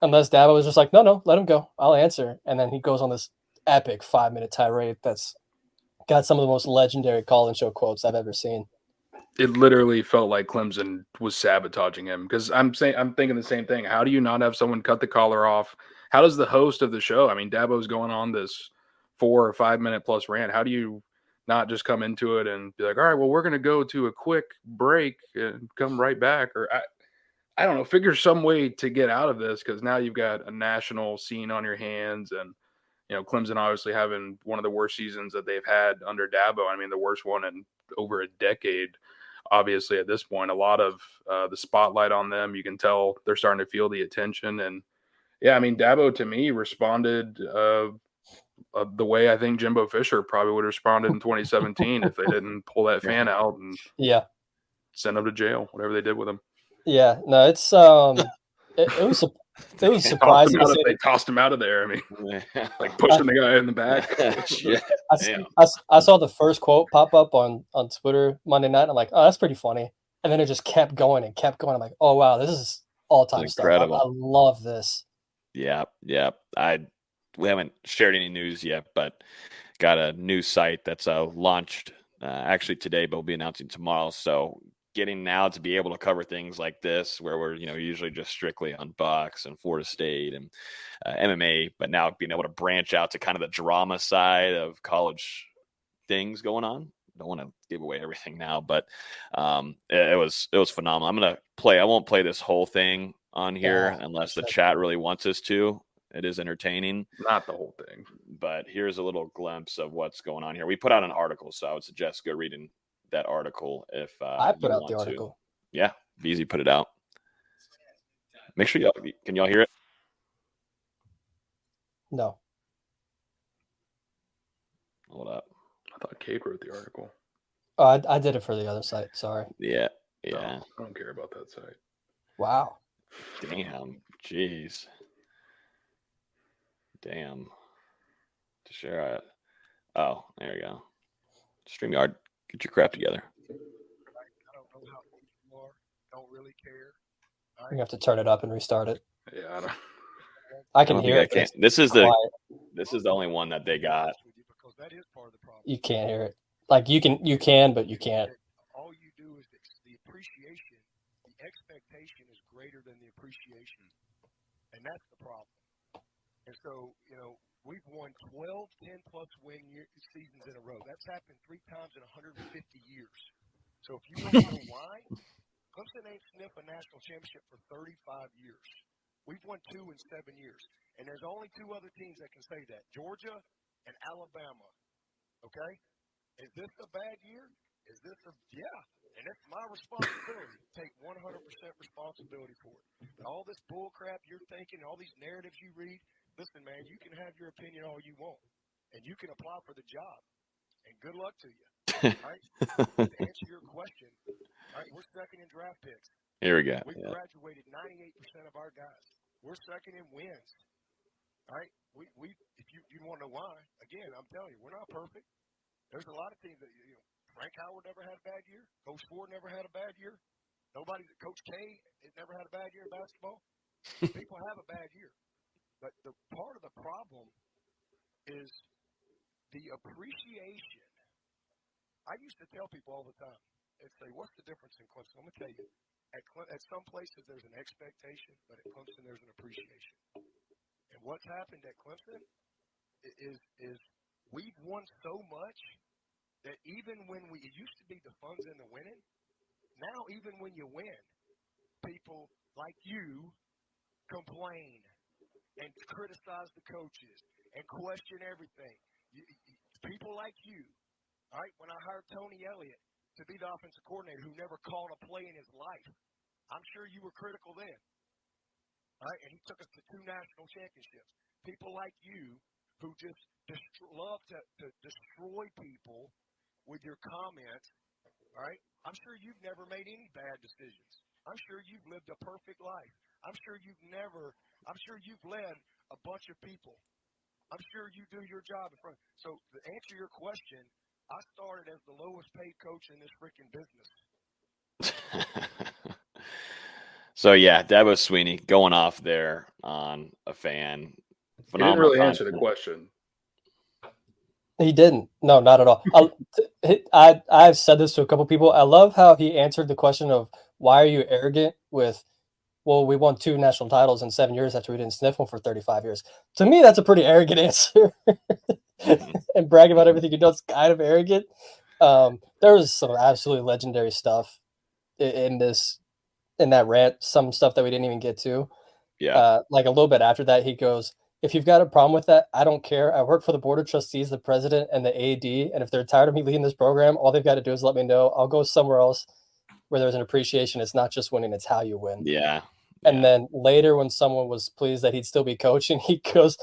Speaker 9: Unless Dabo was just like, no, let him go. I'll answer. And then he goes on this epic 5-minute tirade that's got some of the most legendary call-in show quotes I've ever seen.
Speaker 8: It literally felt like Clemson was sabotaging him because I'm thinking the same thing. How do you not have someone cut the collar off? How does the host of the show? I mean, Dabo's going on this 4 or 5 minute plus rant. How do you not just come into it and be like, all right, well, we're going to go to a quick break and come right back? Or I don't know, figure some way to get out of this because now you've got a national scene on your hands. And, you know, Clemson obviously having one of the worst seasons that they've had under Dabo. I mean, the worst one in over a decade. Obviously, at this point, a lot of the spotlight on them. You can tell they're starting to feel the attention. And, yeah, I mean, Dabo, to me, responded the way I think Jimbo Fisher probably would have responded in 2017 if they didn't pull that fan out and send him to jail, whatever they did with him.
Speaker 9: Yeah, no, it's it was surprising.
Speaker 8: They tossed him out of there. I mean, like pushing the guy in the back.
Speaker 9: I saw the first quote pop up on Twitter Monday night. I'm like, oh, that's pretty funny. And then it just kept going and kept going. I'm like, oh wow, this is all-time stuff. I love this.
Speaker 1: Yeah. We haven't shared any news yet, but got a news site that's launched actually today, but we'll be announcing tomorrow. So getting now to be able to cover things like this, where we're usually just strictly on Bucks and Florida State and MMA, but now being able to branch out to kind of the drama side of college things going on. Don't want to give away everything now, but it was phenomenal. I'm gonna play. I won't play this whole thing on here unless the chat really wants us to. It is entertaining.
Speaker 8: Not the whole thing.
Speaker 1: But here's a little glimpse of what's going on here. We put out an article, so I would suggest go reading that article if
Speaker 9: I put out the article.
Speaker 1: Yeah, Beezy put it out. Make sure can y'all hear it?
Speaker 9: No.
Speaker 1: Hold up.
Speaker 8: I thought Kate wrote the article.
Speaker 9: Oh, I did it for the other site. Sorry.
Speaker 1: Yeah.
Speaker 8: No, I don't care about that site.
Speaker 9: Wow.
Speaker 1: Damn. Jeez. Damn. To share it. Oh, there you go. StreamYard, get your crap together.
Speaker 10: I don't know how you are. Don't really care.
Speaker 9: You have to turn it up and restart it.
Speaker 8: Yeah,
Speaker 9: I can hear it.
Speaker 1: This is the only one that they got.
Speaker 10: That is part of the problem.
Speaker 9: You can't hear it. Like you can, but you can't.
Speaker 10: All you do is the appreciation, the expectation is greater than the appreciation, and that's the problem. And so, we've won 12 10-plus win seasons in a row. That's happened 3 times in 150 years. So if you want to know why, Clemson ain't sniffed a national championship for 35 years. We've won 2 in 7 years. And there's only 2 other teams that can say that, Georgia and Alabama. Okay? Is this a bad year? Yeah. And it's my responsibility to take 100% responsibility for it. But all this bull crap you're thinking, all these narratives you read, listen, man, you can have your opinion all you want, and you can apply for the job, and good luck to you. Right? To answer your question, all right, we're second in draft picks.
Speaker 1: Here we go.
Speaker 10: We've graduated 98% of our guys. We're second in wins. All right? If you want to know why, again, I'm telling you, we're not perfect. There's a lot of teams that, Frank Howard never had a bad year. Coach Ford never had a bad year. Coach K never had a bad year in basketball. People have a bad year. But the part of the problem is the appreciation. I used to tell people all the time, and say, what's the difference in Clemson? I'm going to tell you. At some places there's an expectation, but at Clemson there's an appreciation. And what's happened at Clemson is we've won so much that even when it used to be the fun's in the winning, now even when you win, people like you complain and criticize the coaches and question everything. People like you, all right, when I hired Tony Elliott to be the offensive coordinator who never called a play in his life, I'm sure you were critical then. All right, and he took us to 2 national championships. People like you who just love to destroy people with your comments, all right, I'm sure you've never made any bad decisions. I'm sure you've lived a perfect life. I'm sure you've led a bunch of people. I'm sure you do your job in front. So to answer your question, I started as the lowest paid coach in this freaking business.
Speaker 1: So yeah, Dabo Swinney going off there on a fan.
Speaker 8: He didn't really answer the question.
Speaker 9: He didn't. No, not at all. I've said this to a couple people. I love how he answered the question of why are you arrogant with, well, we won 2 national titles in 7 years after we didn't sniff one for 35 years. To me, that's a pretty arrogant answer. And bragging about everything you know is kind of arrogant. There was some absolutely legendary stuff in that rant, some stuff that we didn't even get to.
Speaker 1: Yeah.
Speaker 9: Like a little bit after that, he goes, if you've got a problem with that, I don't care. I work for the board of trustees, the president, and the AD. And if they're tired of me leading this program, all they've got to do is let me know. I'll go somewhere else where there's an appreciation. It's not just winning, it's how you win.
Speaker 1: Yeah.
Speaker 9: And then later when someone was pleased that he'd still be coaching, he goes,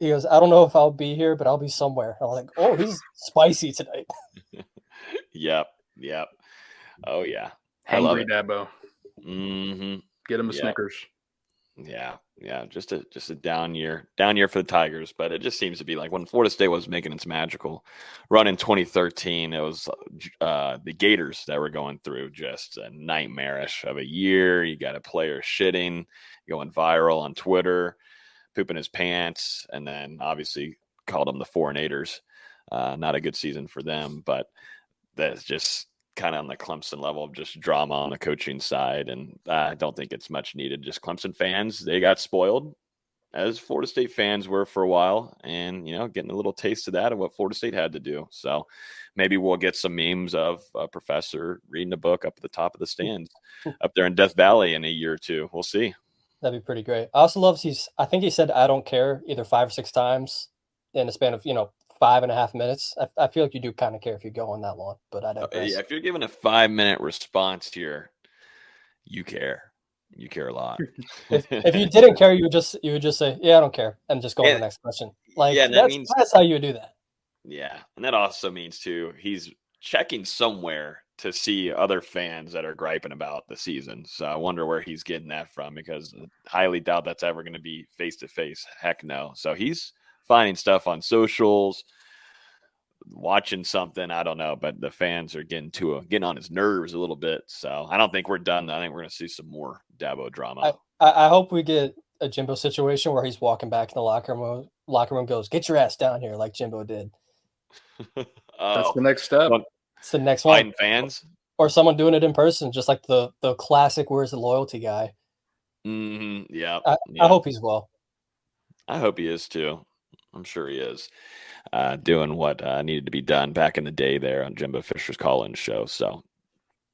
Speaker 9: I don't know if I'll be here, but I'll be somewhere. I'm like, oh, he's spicy tonight.
Speaker 1: Yep. Oh, yeah. I
Speaker 8: Hangry
Speaker 1: love it.
Speaker 8: Dabo.
Speaker 1: Mm-hmm.
Speaker 8: Get him a Snickers.
Speaker 1: Yeah. Just a down year for the Tigers, but it just seems to be like when Florida State was making its magical run in 2013, it was the Gators that were going through just a nightmarish of a year. You got a player shitting, going viral on Twitter, pooping his pants, and then obviously called them the 4-8ers. Not a good season for them, but that's just kind of on the Clemson level of just drama on the coaching side. And I don't think it's much needed. Just Clemson fans, they got spoiled as Florida State fans were for a while, and, getting a little taste of that of what Florida State had to do. So maybe we'll get some memes of a professor reading a book up at the top of the stands up there in Death Valley in a year or two. We'll see.
Speaker 9: That'd be pretty great. I also love I think he said, I don't care either 5 or 6 times in a span of, 5.5 minutes. I feel like you do kind of care if you go on that long, but I digress.
Speaker 1: Yeah, if you're given a 5-minute response here, you care. You care a lot.
Speaker 9: If you didn't care, you would just say, yeah, I don't care, and just go on to the next question. Like, yeah, that's how you would do that.
Speaker 1: Yeah, and that also means too, he's checking somewhere to see other fans that are griping about the season. So I wonder where he's getting that from, because I highly doubt that's ever going to be face to face. Heck no. So he's finding stuff on socials, watching something, I don't know, but the fans are getting on his nerves a little bit. So I don't think we're done. I think we're going to see some more Dabo drama.
Speaker 9: I hope we get a Jimbo situation where he's walking back in the locker room, goes, get your ass down here, like Jimbo did.
Speaker 8: That's the next step.
Speaker 9: It's the next one.
Speaker 1: Fighting fans,
Speaker 9: or someone doing it in person, just like the classic "Where's the loyalty" guy.
Speaker 1: Mm-hmm. Yeah.
Speaker 9: I hope he's well.
Speaker 1: I hope he is too. I'm sure he is. Doing what needed to be done back in the day there on Jimbo Fisher's call-in show. So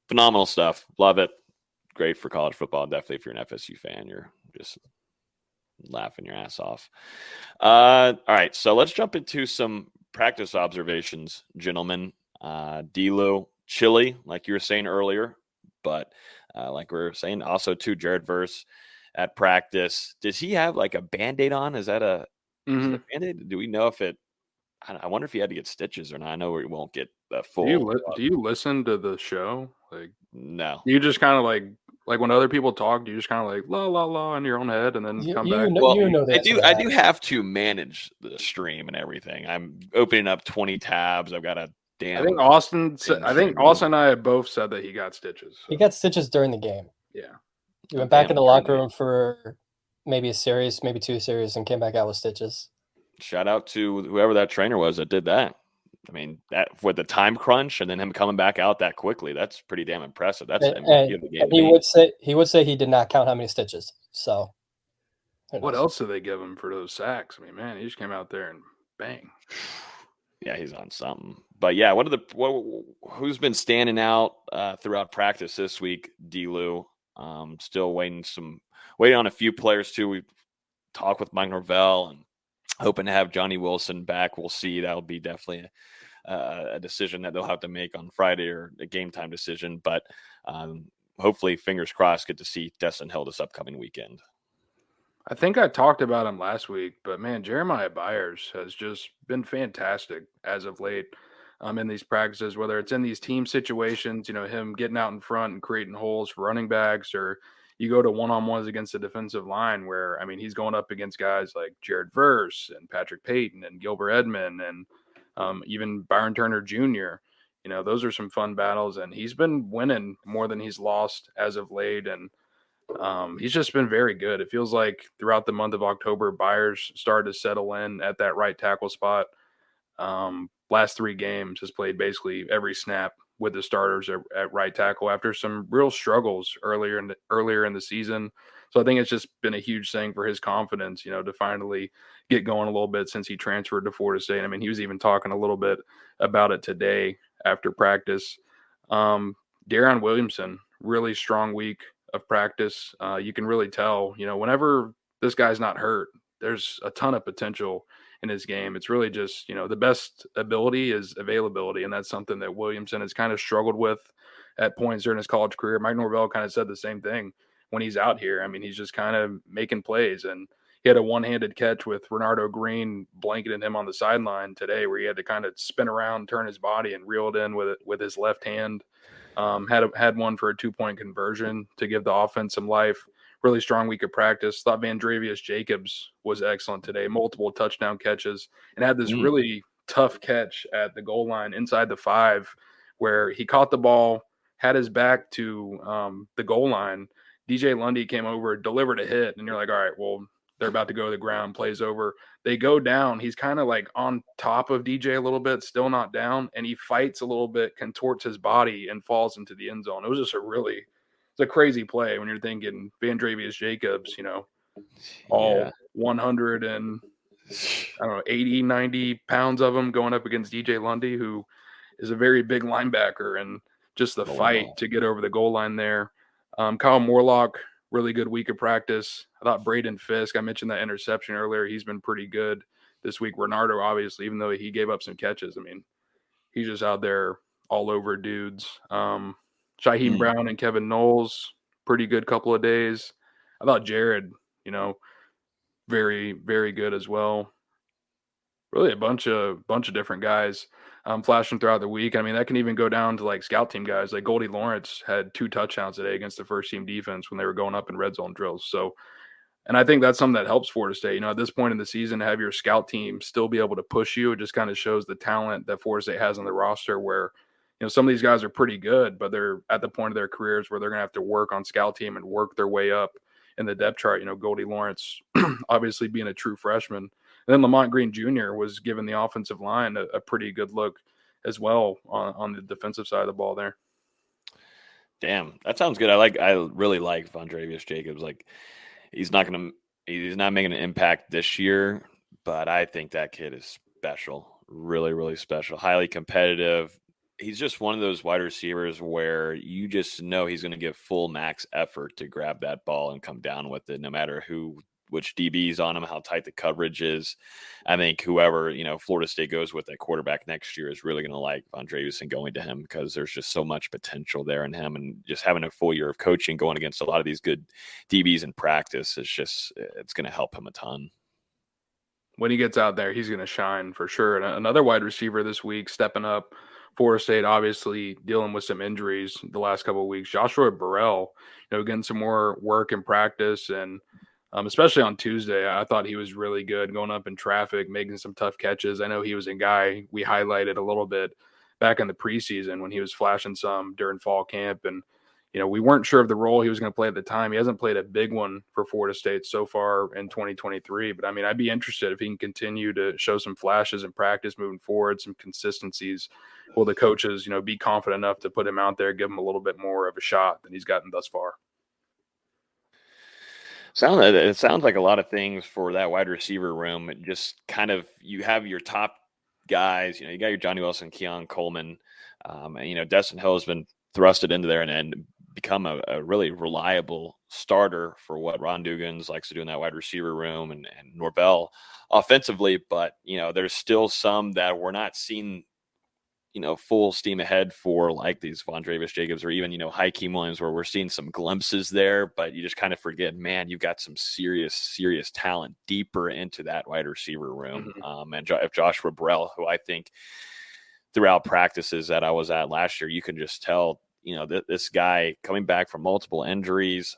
Speaker 1: phenomenal stuff. Love it. Great for college football. Definitely if you're an FSU fan, you're just laughing your ass off. All right, so let's jump into some practice observations, gentlemen. D-Lo, chilly, like you were saying earlier, but like we were saying, also too, Jared Verse at practice. Does he have like a Band-Aid on? Is that a Band-Aid? Do we know if it? I wonder if he had to get stitches or not. I know we won't get the full.
Speaker 8: Do you listen to the show? Like,
Speaker 1: no.
Speaker 8: You just kind of like when other people talk, do you just kind of like la la la in your own head and then come back?
Speaker 1: I do have to manage the stream and everything. I'm opening up 20 tabs. I've got a damn.
Speaker 8: I think Austin and I have both said that he got stitches. So.
Speaker 9: He got stitches during the game.
Speaker 8: Yeah.
Speaker 9: He went back in the locker room for maybe a series, maybe 2 series, and came back out with stitches.
Speaker 1: Shout out to whoever that trainer was that did that. I mean, that with the time crunch and then him coming back out that quickly, that's pretty damn impressive. That's MVP of the game.
Speaker 9: He would say he did not count how many stitches. So,
Speaker 8: what else did they give him for those sacks? I mean, man, he just came out there and bang.
Speaker 1: Yeah, he's on something. But yeah, who's been standing out throughout practice this week? D-Lou. Still waiting on a few players too. We talked with Mike Norvell and hoping to have Johnny Wilson back. We'll see. That'll be definitely a decision that they'll have to make on Friday, or a game time decision. But hopefully, fingers crossed, get to see Dustin Hill this upcoming weekend.
Speaker 8: I think I talked about him last week, but man, Jeremiah Byers has just been fantastic as of late in these practices, whether it's in these team situations, him getting out in front and creating holes for running backs, or you go to one-on-ones against the defensive line where, I mean, he's going up against guys like Jared Verse and Patrick Payton and Gilbert Edmond and even Byron Turner Jr. Those are some fun battles, and he's been winning more than he's lost as of late. And he's just been very good. It feels like throughout the month of October, Byers started to settle in at that right tackle spot. last 3 games has played basically every snap with the starters at right tackle after some real struggles earlier in the season. So I think it's just been a huge thing for his confidence, to finally get going a little bit since he transferred to Florida State. I mean, he was even talking a little bit about it today after practice. Darion Williamson, really strong week of practice. You can really tell, whenever this guy's not hurt, there's a ton of potential in his game. It's really just, the best ability is availability. And that's something that Williamson has kind of struggled with at points during his college career. Mike Norvell kind of said the same thing when he's out here. I mean, he's just kind of making plays, and he had a one-handed catch with Renardo Green blanketing him on the sideline today, where he had to kind of spin around, turn his body, and reel it in with his left hand. Had one for a 2-point conversion to give the offense some life. Really strong week of practice. Thought Vandrevius Jacobs was excellent today. Multiple touchdown catches, and had this really tough catch at the goal line inside the 5 where he caught the ball, had his back to the goal line. DJ Lundy came over, delivered a hit, and you're like, all right, well, they're about to go to the ground, plays over. They go down. He's kind of like on top of DJ a little bit, still not down, and he fights a little bit, contorts his body, and falls into the end zone. It was just it's a crazy play when you're thinking Vandrevius Jacobs, all 100 and, 80, 90 pounds of him going up against DJ Lundy, who is a very big linebacker, and just the fight to get over the goal line there. Kyle Morlock, really good week of practice. I thought Braden Fisk, I mentioned that interception earlier. He's been pretty good this week. Renardo, obviously, even though he gave up some catches, I mean, he's just out there all over dudes. Shaheem Brown and Kevin Knowles, pretty good couple of days. I thought Jared, very, very good as well. Really a bunch of different guys flashing throughout the week. I mean, that can even go down to like scout team guys. Like Goldie Lawrence had 2 touchdowns today against the first team defense when they were going up in red zone drills. So, and I think that's something that helps Florida State. At this point in the season, to have your scout team still be able to push you, it just kind of shows the talent that Florida State has on the roster where, some of these guys are pretty good, but they're at the point of their careers where they're going to have to work on scout team and work their way up in the depth chart. Goldie Lawrence, obviously being a true freshman. And then Lamont Green Jr. was given the offensive line a pretty good look as well on the defensive side of the ball there.
Speaker 1: Damn, that sounds good. I really like Vandrevius Jacobs. Like, he's not making an impact this year, but I think that kid is special. Really, really special. Highly competitive. He's just one of those wide receivers where you just know he's going to give full max effort to grab that ball and come down with it, no matter which DB's on him, how tight the coverage is. I think whoever, Florida State goes with at quarterback next year is really going to like Vandrevius and going to him, because there's just so much potential there in him, and just having a full year of coaching going against a lot of these good DBs in practice it's going to help him a ton.
Speaker 8: When he gets out there, he's going to shine for sure. And another wide receiver this week stepping up, Florida State obviously dealing with some injuries the last couple of weeks. Joshua Burrell, getting some more work in practice, and especially on Tuesday, I thought he was really good going up in traffic, making some tough catches. I know he was a guy we highlighted a little bit back in the preseason when he was flashing some during fall camp. And, we weren't sure of the role he was going to play at the time. He hasn't played a big one for Florida State so far in 2023. But, I mean, I'd be interested if he can continue to show some flashes in practice moving forward, some consistencies. Will the coaches, be confident enough to put him out there, give him a little bit more of a shot than he's gotten thus far?
Speaker 1: It sounds like a lot of things for that wide receiver room. It just kind of, you have your top guys, you got your Johnny Wilson, Keon Coleman, and, Dustin Hill has been thrusted into there and become a really reliable starter for what Ron Dugans likes to do in that wide receiver room, and Norvell offensively. But, there's still some that we're not seeing, full steam ahead for, like these Vandrevius Jacobs or even, Hakeem Williams, where we're seeing some glimpses there, but you just kind of forget, man, you've got some serious talent deeper into that wide receiver room. And if Joshua Burrell, who I think throughout practices that I was at last year, you can just tell, this guy coming back from multiple injuries,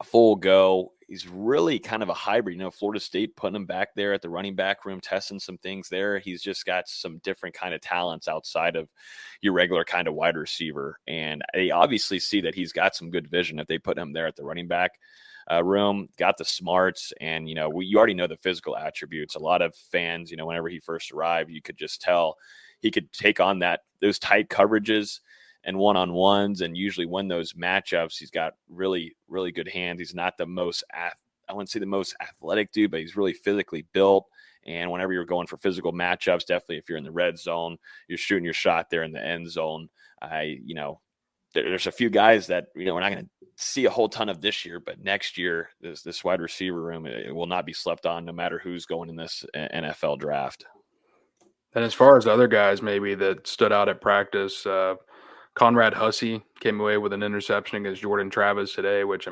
Speaker 1: full go, he's really kind of a hybrid. Florida State putting him back there at the running back room, testing some things there. He's just got some different kind of talents outside of your regular kind of wide receiver. And they obviously see that he's got some good vision if they put him there at the running back room, got the smarts, and, you already know the physical attributes. A lot of fans, whenever he first arrived, you could just tell he could take on those tight coverages and one-on-ones and usually win those matchups. He's got really, really good hands. He's not the most, I wouldn't say the most athletic dude, but he's really physically built. And whenever you're going for physical matchups, definitely if you're in the red zone, you're shooting your shot there in the end zone. There's a few guys that, we're not going to see a whole ton of this year, but next year, this wide receiver room, it will not be slept on no matter who's going in this NFL draft.
Speaker 8: And as far as other guys maybe that stood out at practice, Conrad Hussey came away with an interception against Jordan Travis today, which,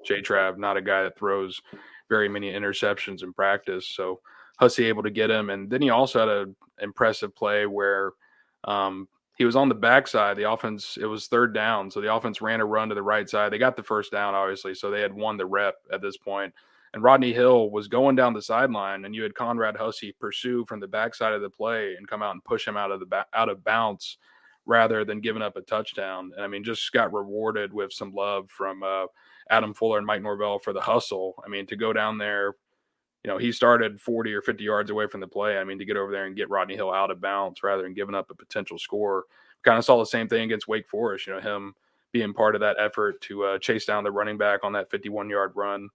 Speaker 8: J-Trav, not a guy that throws very many interceptions in practice. So Hussey able to get him. And then he also had an impressive play where he was on the backside. The offense, it was third down. So the offense ran a run to the right side. They got the first down, obviously. So they had won the rep at this point. And Rodney Hill was going down the sideline, and you had Conrad Hussey pursue from the backside of the play and come out and push him out of bounds rather than giving up a touchdown. And just got rewarded with some love from Adam Fuller and Mike Norvell for the hustle. To go down there, he started 40 or 50 yards away from the play. To get over there and get Rodney Hill out of bounds rather than giving up a potential score. Kind of saw the same thing against Wake Forest, him being part of that effort to chase down the running back on that 51-yard run.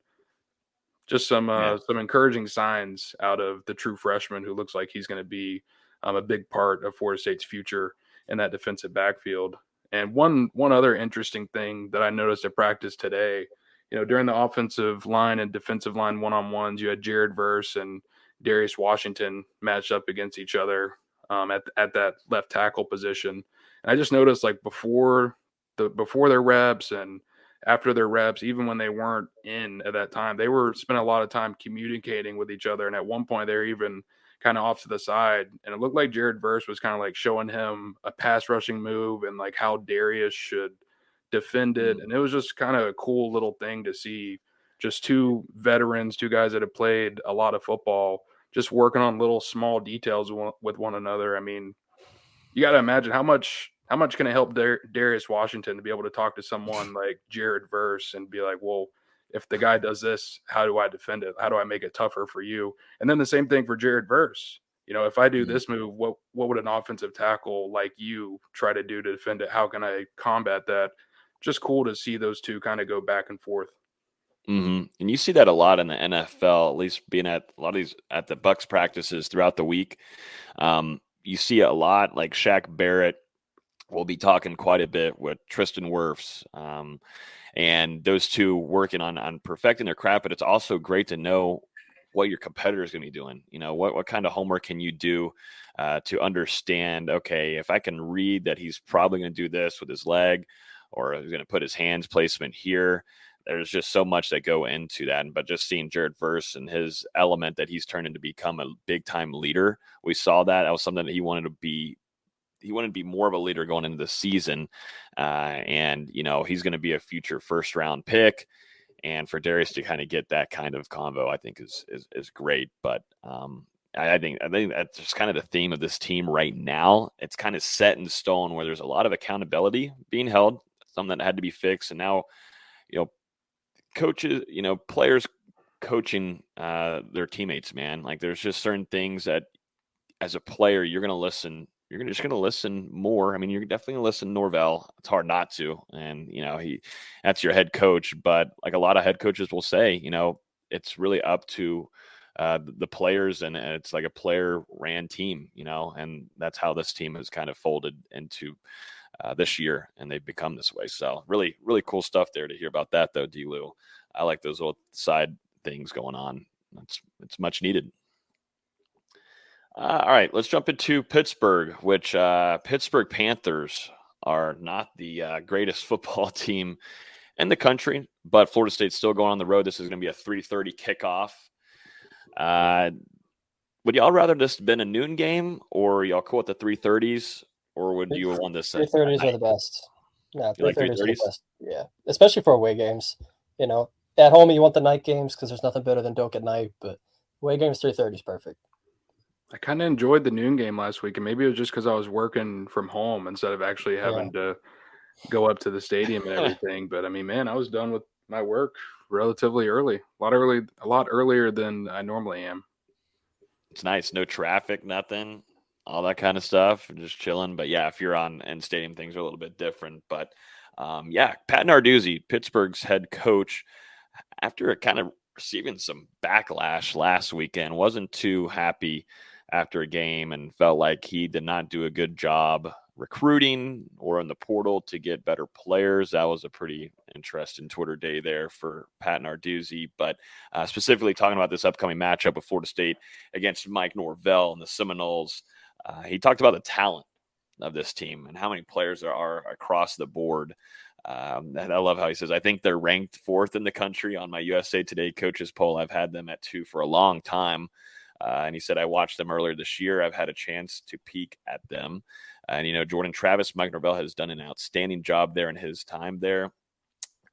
Speaker 8: Just some encouraging signs out of the true freshman who looks like he's going to be a big part of Florida State's future in that defensive backfield. And one other interesting thing that I noticed at practice today, during the offensive line and defensive line one-on-ones, you had Jared Verse and Darius Washington matched up against each other at that left tackle position. And I just noticed, before their reps and after their reps, even when they weren't in at that time, they were spending a lot of time communicating with each other. And at one point, they were even kind of off to the side. And it looked like Jared Verse was kind of showing him a pass rushing move and how Darius should defend it. And it was just kind of a cool little thing to see. Just two veterans, two guys that have played a lot of football, just working on little small details with one another. You got to imagine how much can it help Darius Washington to be able to talk to someone like Jared Verse and be like, well, if the guy does this, how do I defend it? How do I make it tougher for you? And then the same thing for Jared Verse. If I do this move, what would an offensive tackle like you try to do to defend it? How can I combat that? Just cool to see those two kind of go back and forth.
Speaker 1: Mm-hmm. And you see that a lot in the NFL, at least being at a lot of these at the Bucs practices throughout the week. You see a lot like Shaq Barrett will be talking quite a bit with Tristan Wirfs, and those two working on perfecting their craft. But it's also great to know what your competitor is going to be doing. What kind of homework can you do to understand, okay, if I can read that he's probably going to do this with his leg or he's going to put his hands placement here. There's just so much that go into that. But just seeing Jared Verse and his element that he's turned into become a big time leader. We saw that was something that he wanted to be more of a leader going into the season. And he's going to be a future first round pick. And for Darius to kind of get that kind of convo, I think is great. But I think that's just kind of the theme of this team right now. It's kind of set in stone where there's a lot of accountability being held, something that had to be fixed. And now, coaches, players coaching their teammates, man. There's just certain things that as a player, you're going to listen. You're just going to listen more. You're definitely going to listen to Norvell. It's hard not to. And, that's your head coach. But like a lot of head coaches will say, it's really up to the players, and it's like a player ran team, and that's how this team has kind of folded into this year, and they've become this way. So really, really cool stuff there to hear about that, though, D-Lou. I like those little side things going on. It's much needed. All right, let's jump into Pittsburgh, which Pittsburgh Panthers are not the greatest football team in the country, but Florida State's still going on the road. This is going to be a 3:30 kickoff. Would y'all rather this have been a noon game, or y'all cool with the 3:30s, or would you want this?
Speaker 9: 3:30s are the best. No, 3:30s
Speaker 1: like
Speaker 9: are the best. Yeah, especially for away games. At home, you want the night games because there's nothing better than Doak at night. But away games 3:30 is perfect.
Speaker 8: I kind of enjoyed the noon game last week, and maybe it was just because I was working from home instead of actually having to go up to the stadium and everything. But I mean, man, I was done with my work relatively early, a lot earlier than I normally am.
Speaker 1: It's nice. No traffic, nothing, all that kind of stuff, just chilling. But yeah, if you're on end stadium, things are a little bit different. But yeah, Pat Narduzzi, Pittsburgh's head coach, after kind of receiving some backlash last weekend, wasn't too happy after a game and felt like he did not do a good job recruiting or in the portal to get better players. That was a pretty interesting Twitter day there for Pat Narduzzi. But specifically talking about this upcoming matchup with Florida State against Mike Norvell and the Seminoles, he talked about the talent of this team and how many players there are across the board. And I love how he says, I think they're ranked 4th in the country on my USA Today coaches poll. I've had them at 2 for a long time. And he said, I watched them earlier this year. I've had a chance to peek at them. And, you know, Jordan Travis, Mike Norvell has done an outstanding job there in his time there.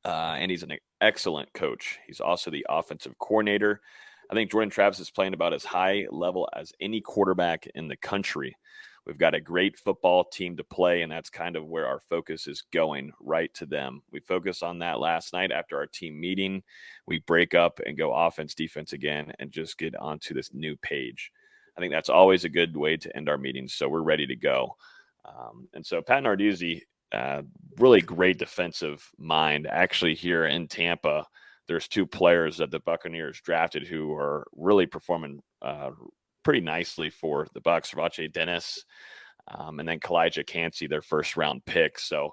Speaker 1: And he's an excellent coach. He's also the offensive coordinator. I think Jordan Travis is playing about as high level as any quarterback in the country. We've got a great football team to play, and that's kind of where our focus is going, right to them. We focused on that last night after our team meeting. We break up and go offense, defense again, and just get onto this new page. I think that's always a good way to end our meetings, so we're ready to go. And so Pat Narduzzi, really great defensive mind. Actually, here in Tampa, there's 2 players that the Buccaneers drafted who are really performing pretty nicely for the Bucs. Ravache Dennis, and then Kalijah Cansey, their first-round pick. So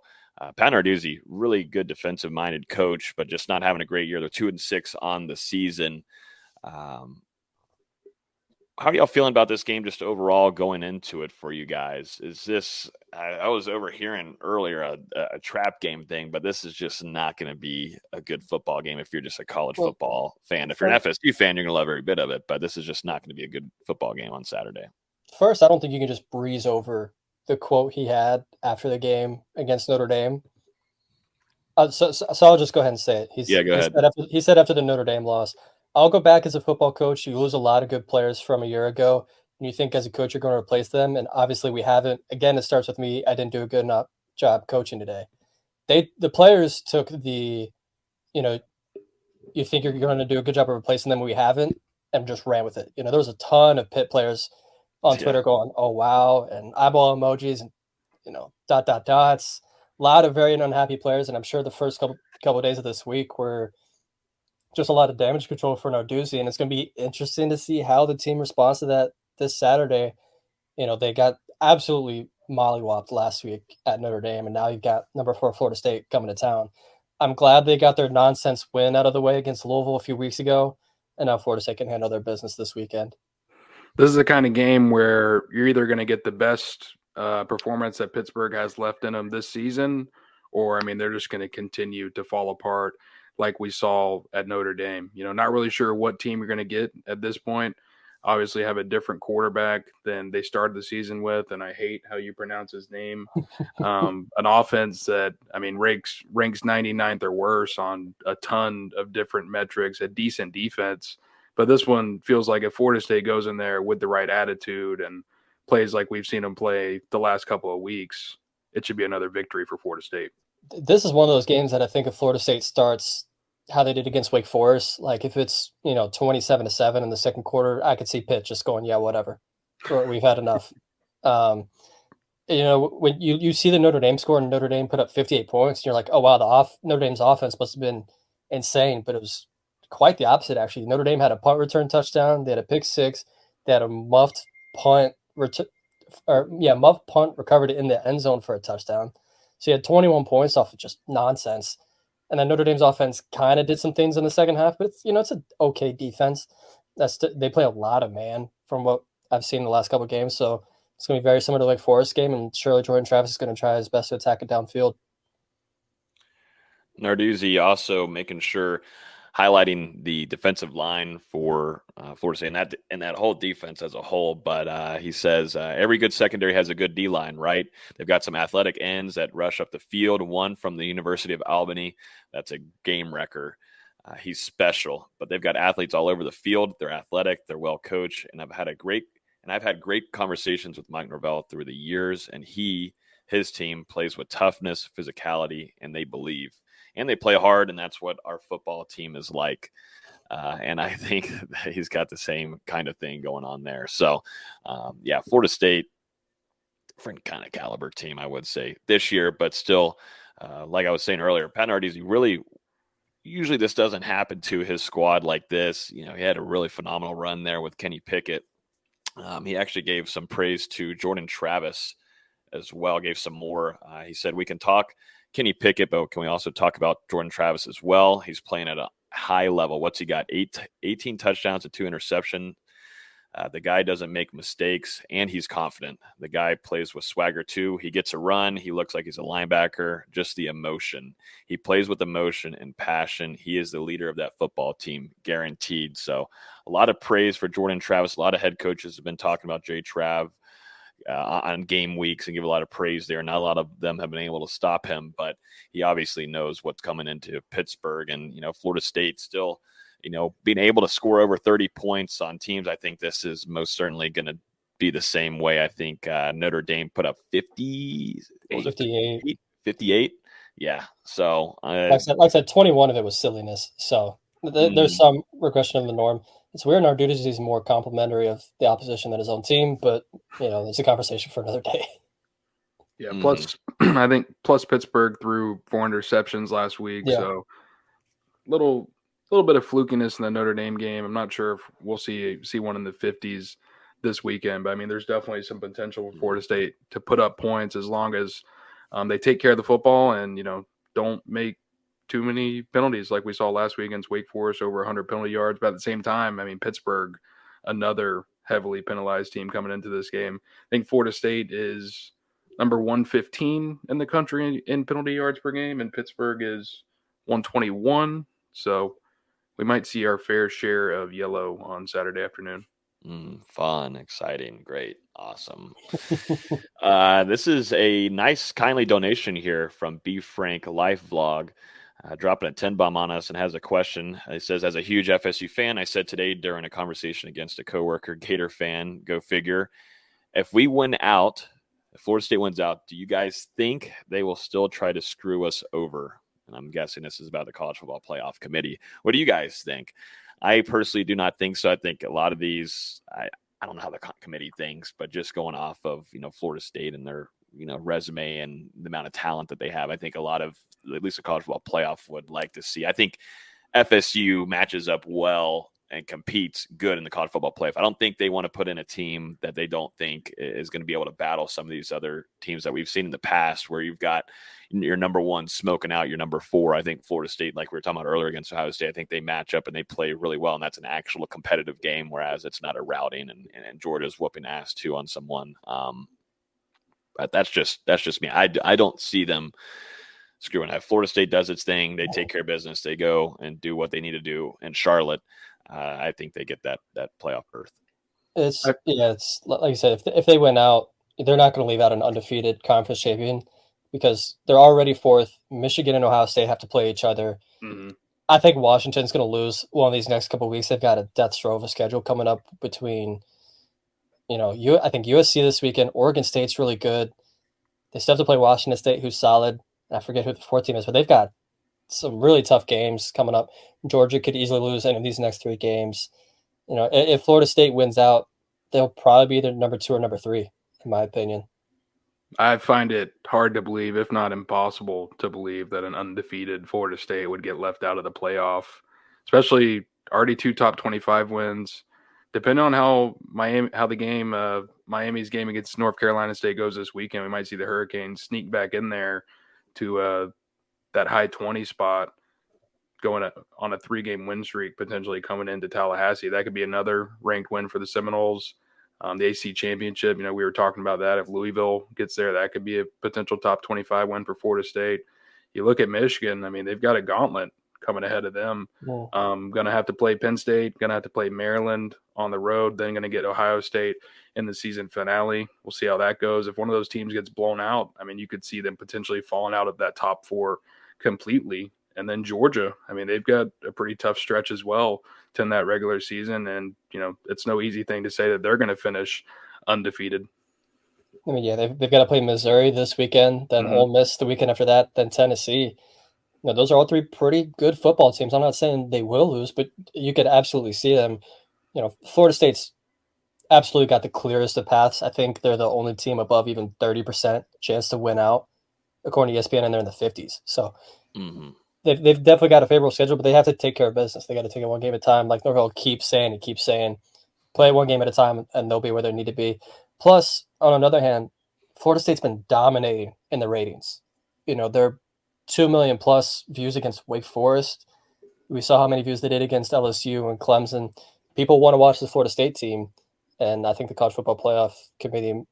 Speaker 1: Pat Narduzzi, really good defensive-minded coach, but just not having a great year. They're 2-6 on the season. How are y'all feeling about this game just overall going into it for you guys? Is this – I was overhearing earlier a trap game thing, but this is just not going to be a good football game if you're just a college football fan. If you're an FSU fan, you're going to love every bit of it, but this is just not going to be a good football game on Saturday.
Speaker 9: First, I don't think you can just breeze over the quote he had after the game against Notre Dame. So I'll just go ahead and say it.
Speaker 1: Go ahead.
Speaker 9: He said after the Notre Dame loss, I'll go back as a football coach. You lose a lot of good players from a year ago, and you think as a coach you're going to replace them, and obviously we haven't. Again, it starts with me. I didn't do a good enough job coaching today. The players took the, you think you're going to do a good job of replacing them, we haven't, and just ran with it. There was a ton of Pitt players on Twitter going, oh, wow, and eyeball emojis and, dots. A lot of very unhappy players, and I'm sure the first couple of days of this week were just a lot of damage control for Narduzzi, and it's going to be interesting to see how the team responds to that this Saturday. They got absolutely mollywopped last week at Notre Dame, and now you've got number 4 Florida State coming to town. I'm glad they got their nonsense win out of the way against Louisville a few weeks ago, and now Florida State can handle their business this weekend.
Speaker 8: This is the kind of game where you're either going to get the best performance that Pittsburgh has left in them this season, or, they're just going to continue to fall apart like we saw at Notre Dame. Not really sure what team you're going to get at this point. Obviously have a different quarterback than they started the season with, and I hate how you pronounce his name. An offense that, ranks 99th or worse on a ton of different metrics, a decent defense. But this one feels like if Florida State goes in there with the right attitude and plays like we've seen them play the last couple of weeks, it should be another victory for Florida State.
Speaker 9: This is one of those games that I think if Florida State starts how they did against Wake Forest, like if it's 27-7 in the second quarter, I could see Pitt just going, yeah, whatever, we've had enough. When you see the Notre Dame score and Notre Dame put up 58 points, and you're like, oh wow, Notre Dame's offense must have been insane, but it was quite the opposite actually. Notre Dame had a punt return touchdown, they had a pick six, they had a muffed punt recovered in the end zone for a touchdown. So you had 21 points off of just nonsense. And then Notre Dame's offense kind of did some things in the second half, but it's an okay defense. They play a lot of man from what I've seen in the last couple of games. So it's going to be very similar to the Wake Forest game, and surely Jordan Travis is going to try his best to attack it downfield.
Speaker 1: Narduzzi also making sure, highlighting the defensive line for Florida State and that whole defense as a whole. But he says every good secondary has a good D-line, right? They've got some athletic ends that rush up the field. One from the University of Albany, that's a game wrecker. He's special, but they've got athletes all over the field. They're athletic, they're well coached, and I've had great conversations with Mike Norvell through the years, and his team plays with toughness, physicality, and they believe. And they play hard, and that's what our football team is like. And I think that he's got the same kind of thing going on there. So, Florida State, different kind of caliber team, I would say, this year, but still, like I was saying earlier, Pat Narduzzi usually this doesn't happen to his squad like this. He had a really phenomenal run there with Kenny Pickett. He actually gave some praise to Jordan Travis as well, gave some more. He said, we can talk Kenny Pickett, but can we also talk about Jordan Travis as well? He's playing at a high level. What's he got? 18 touchdowns and 2 interceptions. The guy doesn't make mistakes, and he's confident. The guy plays with swagger too. He gets a run. He looks like he's a linebacker. Just the emotion. He plays with emotion and passion. He is the leader of that football team, guaranteed. So a lot of praise for Jordan Travis. A lot of head coaches have been talking about Jay Trav on game weeks and give a lot of praise there. Not a lot of them have been able to stop him, but he obviously knows what's coming into Pittsburgh. And, Florida State still – being able to score over 30 points on teams, I think this is most certainly going to be the same way. I think Notre Dame put up 58. Yeah. So,
Speaker 9: like I said, 21 of it was silliness. So there's some regression of the norm. It's weird. Narduzzi is more complimentary of the opposition than his own team, but it's a conversation for another day.
Speaker 8: Yeah. Plus, I think Pittsburgh threw 4 interceptions last week. Yeah. So little bit of flukiness in the Notre Dame game. I'm not sure if we'll see one in the 50s this weekend, but I mean, there's definitely some potential for Florida State to put up points as long as they take care of the football and, don't make too many penalties like we saw last week against Wake Forest, over 100 penalty yards. But at the same time, I mean, Pittsburgh, another heavily penalized team coming into this game. I think Florida State is number 115 in the country in penalty yards per game, and Pittsburgh is 121. So we might see our fair share of yellow on Saturday afternoon.
Speaker 1: Fun, exciting, great, awesome. This is a nice, kindly donation here from B. Frank Life Vlog, dropping a 10 bomb on us and has a question. It says, as a huge FSU fan, I said today during a conversation against a coworker, Gator fan, go figure, if Florida State wins out, do you guys think they will still try to screw us over? And I'm guessing this is about the College Football Playoff Committee. What do you guys think? I personally do not think so. I think a lot of these, I don't know how the committee thinks, but just going off of, Florida State and their, resume and the amount of talent that they have, I think a lot of, at least the College Football Playoff would like to see. I think FSU matches up well and competes good in the College Football Playoff. I don't think they want to put in a team that they don't think is going to be able to battle some of these other teams that we've seen in the past, where you've got your number 1 smoking out your number 4. I think Florida State, like we were talking about earlier against Ohio State, I think they match up and they play really well, and that's an actual competitive game, whereas it's not a routing, and Georgia's whooping ass too on someone. But that's just me. I don't see them screwing up. Florida State does its thing. They take care of business. They go and do what they need to do. And Charlotte, I think they get that playoff berth.
Speaker 9: It's like you said, if they win out, they're not going to leave out an undefeated conference champion, because they're already 4th. Michigan and Ohio State have to play each other. Mm-hmm. I think Washington's going to lose one of these next couple of weeks. They've got a death throw of a schedule coming up between, I think USC this weekend. Oregon State's really good. They still have to play Washington State, who's solid. I forget who the 4th team is, but they've got some really tough games coming up. Georgia could easily lose any of these next 3 games. If Florida State wins out, they'll probably be either number 2 or number 3, in my opinion.
Speaker 8: I find it hard to believe, if not impossible to believe, that an undefeated Florida State would get left out of the playoff, especially already 2 top 25 wins. Depending on how Miami's game against North Carolina State goes this weekend, we might see the Hurricanes sneak back in there to that high 20 spot, going on a 3-game win streak, potentially coming into Tallahassee. That could be another ranked win for the Seminoles. The AC Championship, we were talking about that. If Louisville gets there, that could be a potential top 25 win for Florida State. You look at Michigan, I mean, they've got a gauntlet coming ahead of them. Yeah. Going to have to play Penn State, going to have to play Maryland on the road, then going to get Ohio State in the season finale. We'll see how that goes. If one of those teams gets blown out, I mean, you could see them potentially falling out of that top 4 completely and then Georgia. I mean, they've got a pretty tough stretch as well to end that regular season. And, it's no easy thing to say that they're going to finish undefeated.
Speaker 9: I mean, yeah, they've got to play Missouri this weekend, then Ole Miss the weekend after that, then Tennessee. Those are all three pretty good football teams. I'm not saying they will lose, but you could absolutely see them. Florida State's absolutely got the clearest of paths. I think they're the only team above even 30% chance to win out, according to ESPN, and they're in the 50s. So they've definitely got a favorable schedule, but they have to take care of business. They got to take it one game at a time. Like Norvell keeps saying, play one game at a time, and they'll be where they need to be. Plus, on another hand, Florida State's been dominating in the ratings. They're 2 million plus views against Wake Forest. We saw how many views they did against LSU and Clemson. People want to watch the Florida State team, and I think the College Football Playoff Committee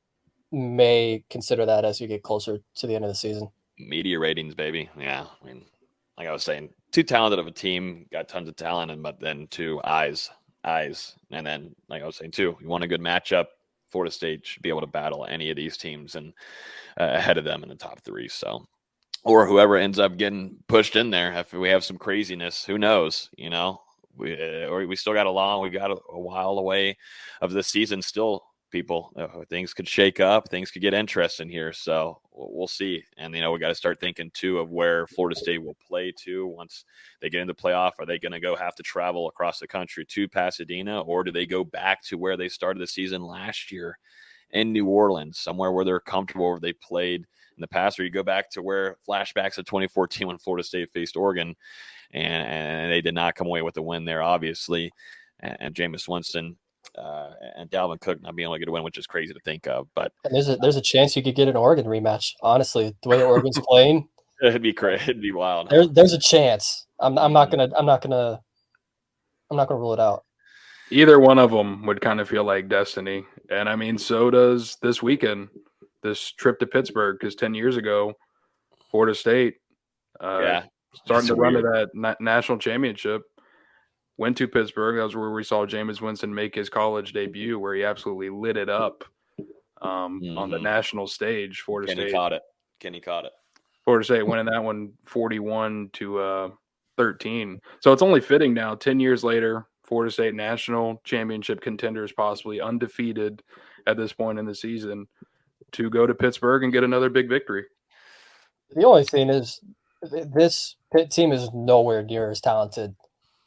Speaker 9: may consider that as you get closer to the end of the season.
Speaker 1: Media ratings, baby. Yeah, I mean, like I was saying, too talented of a team, got tons of talent, but then two eyes. And then, like I was saying, too, you want a good matchup. Florida State should be able to battle any of these teams and ahead of them in the top three. So, or whoever ends up getting pushed in there, if we have some craziness, who knows? We still got we got a while away of the season still. People, things could shake up, things could get interesting here. So we'll see. And, we got to start thinking too of where Florida State will play to once they get into playoff. Are they going to have to travel across the country to Pasadena, or do they go back to where they started the season last year in New Orleans, somewhere where they're comfortable, where they played in the past, or you go back to where flashbacks of 2014 when Florida State faced Oregon and they did not come away with a win there, obviously. And Jameis Winston, and Dalvin Cook not being able to get a win, which is crazy to think of. But
Speaker 9: there's a chance you could get an Oregon rematch. Honestly, the way Oregon's playing,
Speaker 1: it'd be crazy. It'd be wild.
Speaker 9: There's a chance. I'm not gonna rule it out.
Speaker 8: Either one of them would kind of feel like destiny, and I mean, so does this weekend, this trip to Pittsburgh, because 10 years ago, Florida State, starting to run to that national championship. Went to Pittsburgh. That was where we saw Jameis Winston make his college debut, where he absolutely lit it up on the national stage. Florida State
Speaker 1: Kenny caught it.
Speaker 8: Florida State winning that one 41-13. So it's only fitting now, 10 years later, Florida State national championship contenders, possibly undefeated at this point in the season, to go to Pittsburgh and get another big victory.
Speaker 9: The only thing is, this Pitt team is nowhere near as talented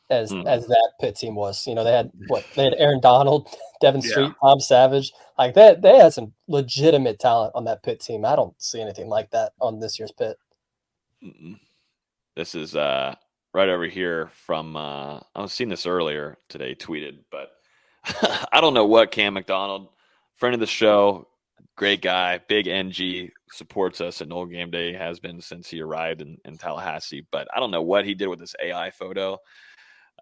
Speaker 9: as that Pitt team was. They had Aaron Donald, Devin Street, Tom Savage. Like that, they had some legitimate talent on that Pitt team. I don't see anything like that on this year's Pitt.
Speaker 1: This is right over here from I was seeing this earlier today, tweeted, but I don't know what Cam McDonald, friend of the show, great guy, big NG, supports us at Noel Game Day, has been since he arrived in Tallahassee. But I don't know what he did with this AI photo.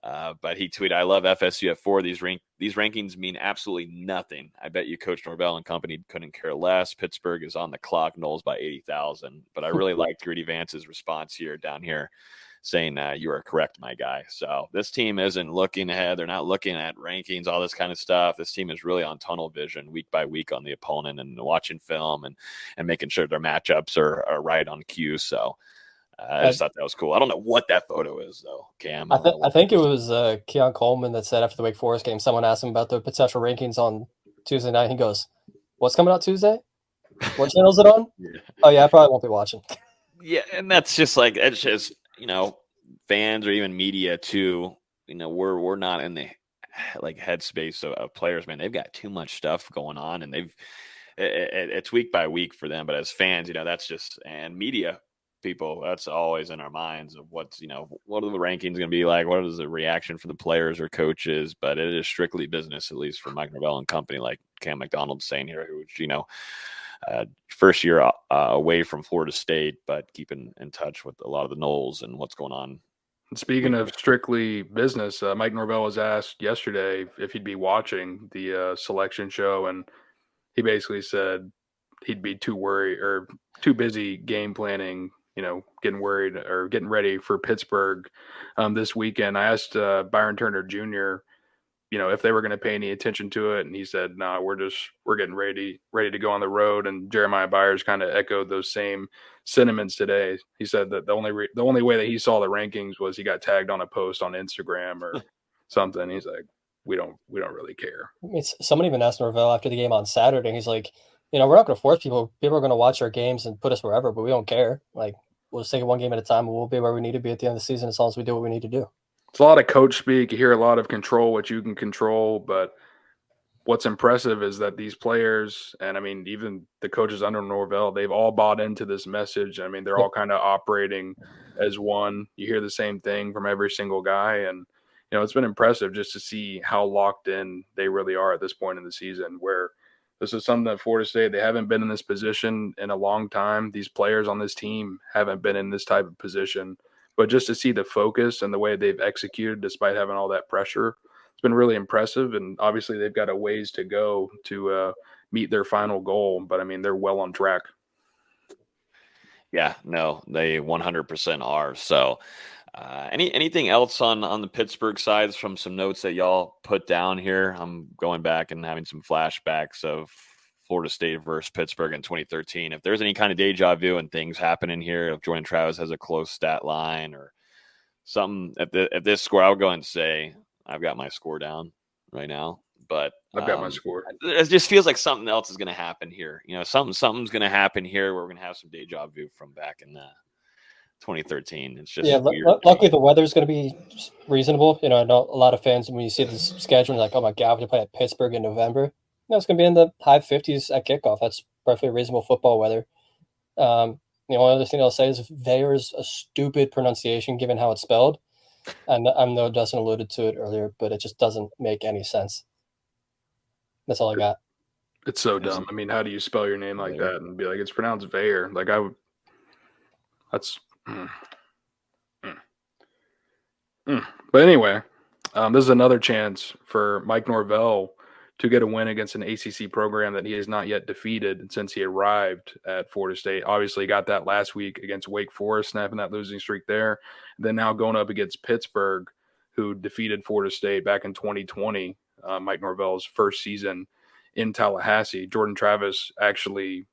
Speaker 1: But he tweeted, "I love FSU at 4. These rankings mean absolutely nothing. I bet you Coach Norvell and company couldn't care less. Pittsburgh is on the clock, Knowles by 80,000. But I really liked Greedy Vance's response down here, saying you are correct, my guy. So this team isn't looking ahead. They're not looking at rankings, all this kind of stuff. This team is really on tunnel vision week by week on the opponent and watching film and making sure their matchups are right on cue. So I just thought that was cool. I don't know what that photo is, though, Cam.
Speaker 9: I think it was Keon Coleman that said after the Wake Forest game, someone asked him about the potential rankings on Tuesday night. He goes, "What's coming out Tuesday? What channel is it on?"
Speaker 1: Yeah.
Speaker 9: Oh, yeah, I probably won't be watching.
Speaker 1: Yeah, and that's just like, it's just, fans or even media, too. We're not in the headspace of players, man. They've got too much stuff going on, and it's week by week for them. But as fans, that's just, and media people, that's always in our minds of what's, what are the rankings going to be like? What is the reaction for the players or coaches? But it is strictly business, at least for Mike Norvell and company, like Cam McDonald's saying here, who, first year away from Florida State, but keeping in touch with a lot of the Knowles and what's going on.
Speaker 8: Speaking of strictly business, Mike Norvell was asked yesterday if he'd be watching the selection show, and he basically said he'd be too worried or too busy game planning, getting worried or getting ready for Pittsburgh this weekend. I asked Byron Turner Jr., if they were going to pay any attention to it. And he said, "No, we're getting ready to go on the road." And Jeremiah Byers kind of echoed those same sentiments today. He said that the only way that he saw the rankings was he got tagged on a post on Instagram or something. He's like, we don't really care.
Speaker 9: Somebody even asked Norvell after the game on Saturday. He's like, we're not going to force people. People are going to watch our games and put us wherever, but we don't care. Like, we'll just take it one game at a time, and we'll be where we need to be at the end of the season as long as we do what we need to do.
Speaker 8: It's a lot of coach speak. You hear a lot of control what you can control, but what's impressive is that these players, and I mean, even the coaches under Norvell, they've all bought into this message. I mean, they're all kind of operating as one. You hear the same thing from every single guy, and it's been impressive just to see how locked in they really are at this point in the season, where this is something that Florida State, they haven't been in this position in a long time. These players on this team haven't been in this type of position. But just to see the focus and the way they've executed despite having all that pressure, it's been really impressive. And obviously they've got a ways to go to meet their final goal. But, I mean, they're well on track.
Speaker 1: Yeah, no, they 100% are. So anything else on the Pittsburgh side from some notes that y'all put down here? I'm going back and having some flashbacks of Florida State versus Pittsburgh in 2013. If there's any kind of deja vu and things happening here, if Jordan Travis has a close stat line or something at this score, I would go and say I've got my score down right now. But
Speaker 8: I've got my score.
Speaker 1: It just feels like something else is going to happen here. Something's going to happen here where we're going to have some deja vu from back in 2013. It's just weird.
Speaker 9: Luckily, the weather's going to be reasonable. I know a lot of fans, when you see the schedule, like, oh my God, we play at Pittsburgh in November. It's going to be in the high 50s at kickoff. That's perfectly reasonable football weather. The only other thing I'll say is Vayer's a stupid pronunciation given how it's spelled. And I know Dustin alluded to it earlier, but it just doesn't make any sense. That's all I got.
Speaker 8: It's so dumb. I mean, how do you spell your name like that and be like, it's pronounced Vayer? Like, I would – that's But anyway, this is another chance for Mike Norvell to get a win against an ACC program that he has not yet defeated since he arrived at Florida State. Obviously, got that last week against Wake Forest, snapping that losing streak there. And then now going up against Pittsburgh, who defeated Florida State back in 2020, Mike Norvell's first season in Tallahassee. Jordan Travis actually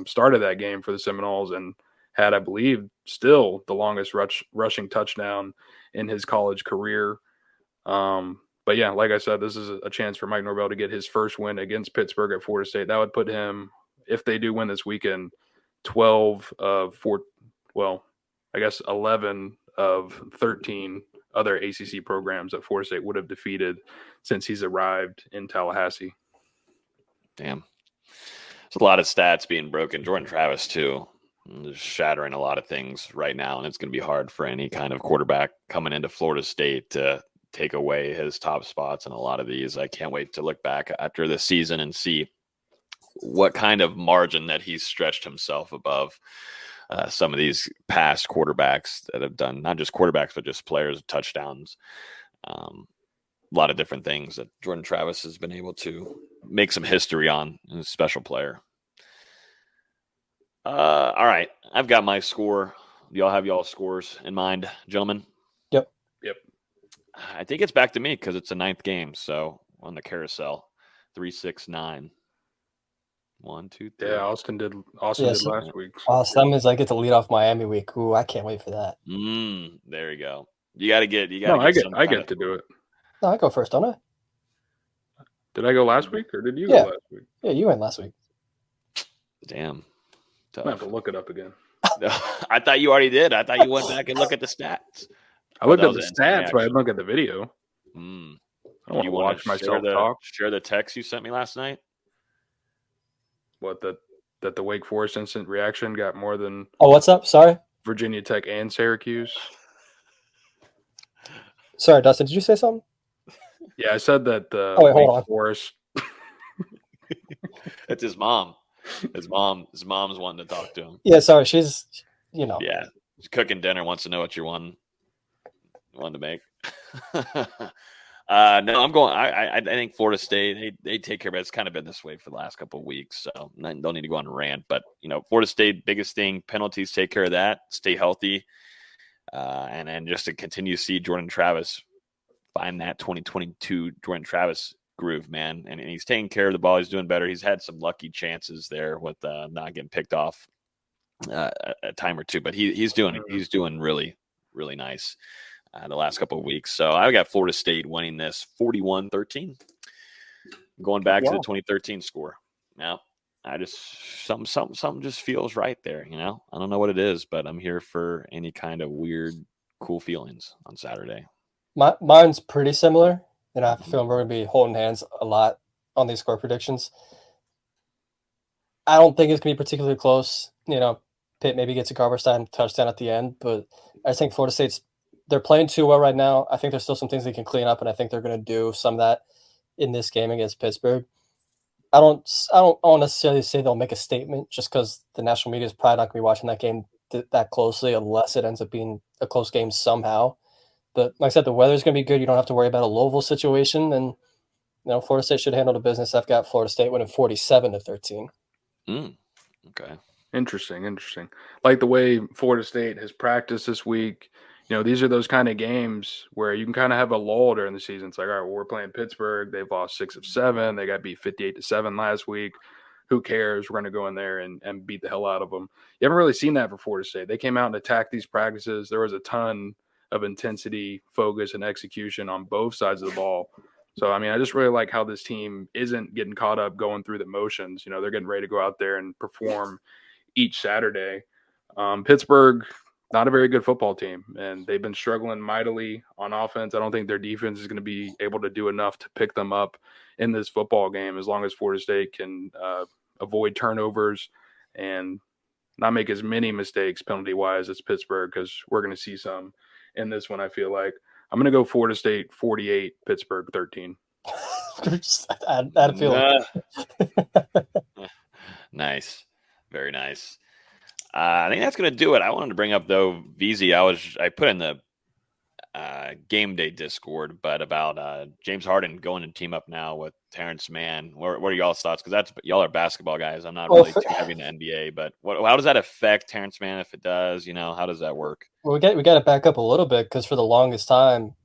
Speaker 8: started that game for the Seminoles and had, I believe, still the longest rushing touchdown in his college career. But yeah, like I said, this is a chance for Mike Norvell to get his first win against Pittsburgh at Florida State. That would put him, if they do win this weekend, 11 of 13 other ACC programs that Florida State would have defeated since he's arrived in Tallahassee.
Speaker 1: Damn. There's a lot of stats being broken. Jordan Travis, too, is shattering a lot of things right now, and it's going to be hard for any kind of quarterback coming into Florida State to take away his top spots in a lot of these. I can't wait to look back after the season and see what kind of margin that he's stretched himself above some of these past quarterbacks that have done, not just quarterbacks, but just players, touchdowns, a lot of different things that Jordan Travis has been able to make some history on. He's a special player. All right. I've got my score. Do y'all have y'all's scores in mind, gentlemen?
Speaker 9: Yep.
Speaker 1: I think it's back to me because it's a 9th game. So on the carousel, 3-6-9. 1, 2, 3.
Speaker 8: Yeah, Austin did last week.
Speaker 9: That means I get to lead off Miami week. Ooh, I can't wait for that.
Speaker 1: There you go. You got to get.
Speaker 8: I get to do it.
Speaker 9: No, I go first, don't I?
Speaker 8: Did I go last week or did you go last week?
Speaker 9: Yeah, you went last week.
Speaker 1: Damn.
Speaker 8: I have to look it up again.
Speaker 1: I thought you already did. I thought you went back and looked at the stats.
Speaker 8: I looked at the stats, but I didn't look at the video.
Speaker 1: I
Speaker 8: don't want to watch myself talk.
Speaker 1: Share the text you sent me last night.
Speaker 8: What, that the Wake Forest instant reaction got more than
Speaker 9: what's up? Sorry.
Speaker 8: Virginia Tech and Syracuse.
Speaker 9: Sorry, Dustin, did you say something?
Speaker 8: Yeah, I said that
Speaker 9: Wake
Speaker 8: Forest.
Speaker 1: It's his mom. His mom's wanting to talk to him.
Speaker 9: Yeah, sorry, she's Yeah,
Speaker 1: she's cooking dinner, wants to know what you're wanting to make. No, I'm going. I think Florida State they take care of it. It's kind of been this way for the last couple of weeks, so I don't need to go on a rant. But Florida State, biggest thing, penalties, take care of that. Stay healthy, and just to continue to see Jordan Travis find that 2022 Jordan Travis groove, man. And he's taking care of the ball. He's doing better. He's had some lucky chances there with not getting picked off a time or two, but he's doing really, really nice the last couple of weeks. So I got Florida State winning this 41-13. Going back to the 2013 score. Now, I just something just feels right there, you know. I don't know what it is, but I'm here for any kind of weird, cool feelings on Saturday.
Speaker 9: Mine's pretty similar, and I have a feeling we're going to be holding hands a lot on these score predictions. I don't think it's going to be particularly close. You know, Pitt maybe gets a garbage time touchdown at the end, but I just think Florida State's they're playing too well right now. I think there's still some things they can clean up, and I think they're going to do some of that in this game against Pittsburgh. I don't necessarily say they'll make a statement just because the national media is probably not going to be watching that game that closely unless it ends up being a close game somehow. But like I said, the weather's going to be good. You don't have to worry about a Louisville situation, and Florida State should handle the business. I've got Florida State winning 47-13.
Speaker 1: Okay.
Speaker 8: Interesting. Like the way Florida State has practiced this week. These are those kind of games where you can kind of have a lull during the season. It's like, all right, well, we're playing Pittsburgh. They've lost 6 of 7. They got beat 58-7 last week. Who cares? We're going to go in there and beat the hell out of them. You haven't really seen that for Florida State. They came out and attacked these practices. There was a ton of intensity, focus, and execution on both sides of the ball. So, I just really like how this team isn't getting caught up going through the motions. They're getting ready to go out there and perform each Saturday. Pittsburgh, not a very good football team, and they've been struggling mightily on offense. I don't think their defense is going to be able to do enough to pick them up in this football game as long as Florida State can avoid turnovers and not make as many mistakes penalty-wise as Pittsburgh, because we're going to see some in this one, I feel like. I'm going to go Florida State 48, Pittsburgh 13.
Speaker 9: I had a feeling.
Speaker 1: Nice. Very nice. I think that's going to do it. I wanted to bring up, though, VZ. I put in the game day Discord, but about James Harden going to team up now with Terrence Mann. What are y'all's thoughts? Because y'all are basketball guys. I'm not really too heavy in the NBA, but how does that affect Terrence Mann if it does? How does that work?
Speaker 9: Well, we got to back up a little bit, because for the longest time,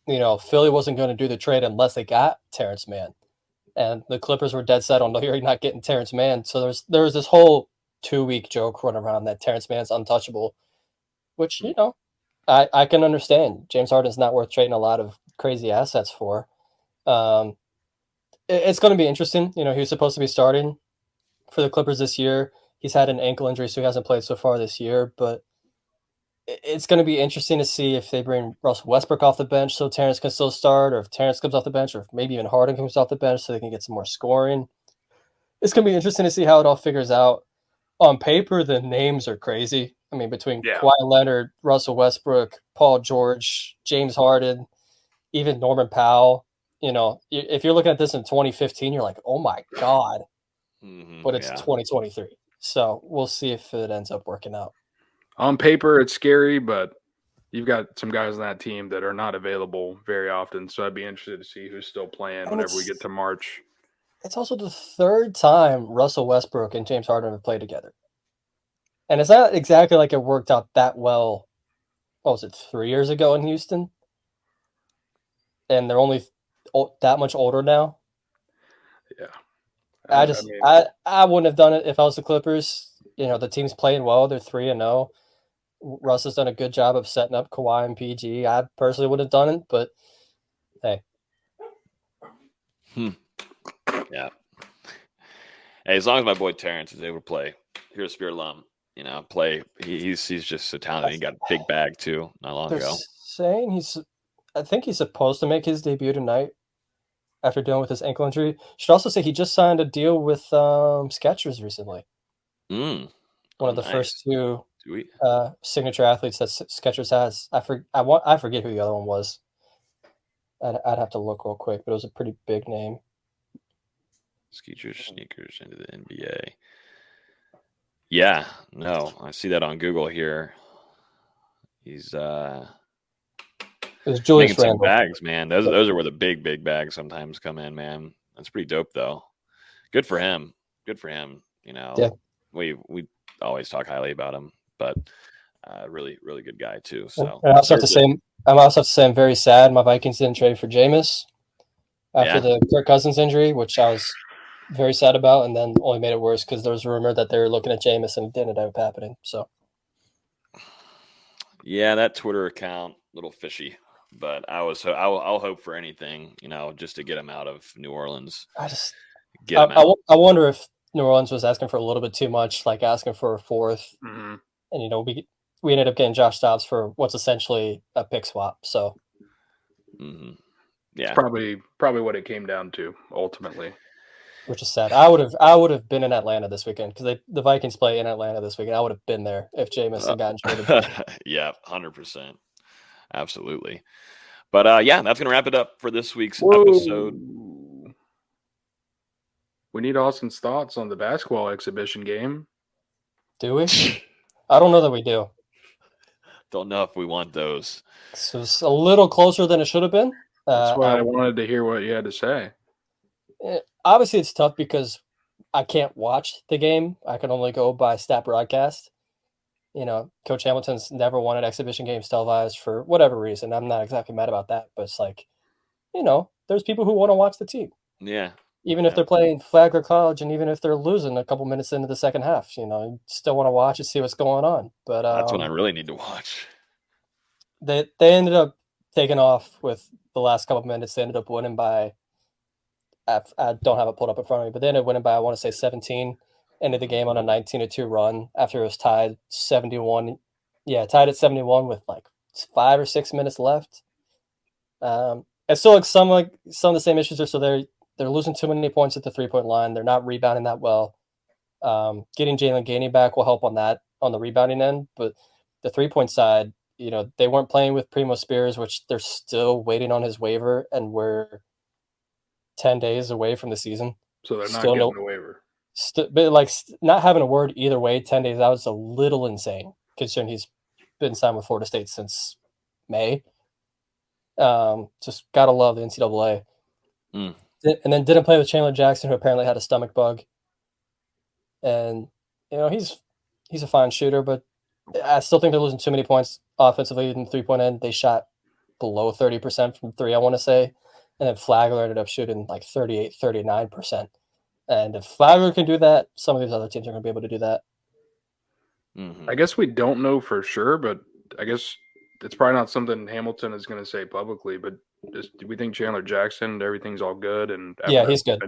Speaker 9: Philly wasn't going to do the trade unless they got Terrence Mann, and the Clippers were dead set on you're not getting Terrence Mann. So there was this whole 2-week joke run around that Terrence Mann's untouchable, which, I can understand. James Harden's not worth trading a lot of crazy assets for. It's going to be interesting. He was supposed to be starting for the Clippers this year. He's had an ankle injury, so he hasn't played so far this year, but it's going to be interesting to see if they bring Russell Westbrook off the bench so Terrence can still start, or if Terrence comes off the bench, or if maybe even Harden comes off the bench so they can get some more scoring. It's going to be interesting to see how it all figures out. On paper, the names are crazy. Between Kawhi Leonard, Russell Westbrook, Paul George, James Harden, even Norman Powell. If you're looking at this in 2015, you're like, oh my God. But it's 2023. So we'll see if it ends up working out.
Speaker 8: On paper, it's scary, but you've got some guys on that team that are not available very often. So I'd be interested to see who's still playing whenever we get to March.
Speaker 9: It's also the third time Russell Westbrook and James Harden have played together. And it's not exactly like it worked out that well. What was it, 3 years ago in Houston? And they're only that much older now.
Speaker 8: Yeah.
Speaker 9: I wouldn't have done it if I was the Clippers. The team's playing well. They're 3-0. Russ has done a good job of setting up Kawhi and PG. I personally would have done it, but hey.
Speaker 1: Yeah. Hey, as long as my boy Terrence is able to play, here at Spear alum, he's just so talented. He got a big bag too, not long ago.
Speaker 9: Saying I think he's supposed to make his debut tonight after dealing with his ankle injury. Should also say he just signed a deal with Skechers recently. One of the first 2 signature athletes that Skechers has. I forget who the other one was. I'd have to look real quick, but it was a pretty big name.
Speaker 1: Skechers sneakers into the NBA. Yeah, no, I see that on Google here. He's
Speaker 9: it was Julius
Speaker 1: making some
Speaker 9: Randle.
Speaker 1: bags, man. Those are where the big bags sometimes come in, man. That's pretty dope, though. Good for him. Yeah. We always talk highly about him, but Really, really good guy too. So
Speaker 9: I also have to say, I'm very sad my Vikings didn't trade for Jameis after the Kirk Cousins injury, which I was very sad about, and then only made it worse because there was a rumor that they were looking at Jameis and it didn't end up happening. So,
Speaker 1: yeah, that Twitter account, little fishy. But I'll hope for anything, just to get him out of New Orleans.
Speaker 9: I wonder if New Orleans was asking for a little bit too much, like asking for a fourth.
Speaker 8: Mm-hmm.
Speaker 9: And, we ended up getting Josh Dobbs for what's essentially a pick swap. So,
Speaker 1: yeah,
Speaker 8: it's probably what it came down to ultimately.
Speaker 9: Which is sad. I would have been in Atlanta this weekend because the Vikings play in Atlanta this weekend. I would have been there if Jameis had gotten traded.
Speaker 1: Yeah, 100%. Absolutely. But that's going to wrap it up for this week's episode.
Speaker 8: We need Austin's thoughts on the basketball exhibition game.
Speaker 9: Do we? I don't know that we do.
Speaker 1: Don't know if we want those.
Speaker 9: So it's a little closer than it should have been.
Speaker 8: That's why I wanted to hear what you had to say.
Speaker 9: Obviously, it's tough because I can't watch the game. I can only go by stat broadcast. Coach Hamilton's never wanted exhibition games televised for whatever reason. I'm not exactly mad about that, but it's like, there's people who want to watch the team.
Speaker 1: Yeah.
Speaker 9: Even if they're playing Flagler College and even if they're losing a couple minutes into the second half, you still want to watch and see what's going on. But
Speaker 1: that's when I really need to watch.
Speaker 9: They ended up taking off with the last couple of minutes. They ended up winning by, I don't have it pulled up in front of me, but they ended up winning by, I want to say 17. Ended the game on a 19-2 run after it was tied 71. Yeah, tied at 71 with like 5 or 6 minutes left. It's still some of the same issues are. So they're losing too many points at the 3-point line. They're not rebounding that well. Getting Jalen Gainey back will help on the rebounding end, but the 3-point side, they weren't playing with Primo Spears, which they're still waiting on his waiver, and we're 10 days away from the season.
Speaker 8: So they're not getting the waiver.
Speaker 9: But not having a word either way 10 days out is a little insane considering he's been signed with Florida State since May. Just gotta love the NCAA. And then didn't play with Chandler Jackson, who apparently had a stomach bug. And he's a fine shooter, but I still think they're losing too many points offensively in the 3-point end. They shot below 30% from 3, I want to say, and then Flagler ended up shooting like 38, 39%. And if Flagler can do that, some of these other teams are going to be able to do that.
Speaker 8: Mm-hmm. I guess we don't know for sure, but I guess it's probably not something Hamilton is going to say publicly. But do we think Chandler Jackson, everything's all good? And
Speaker 9: yeah, he's good.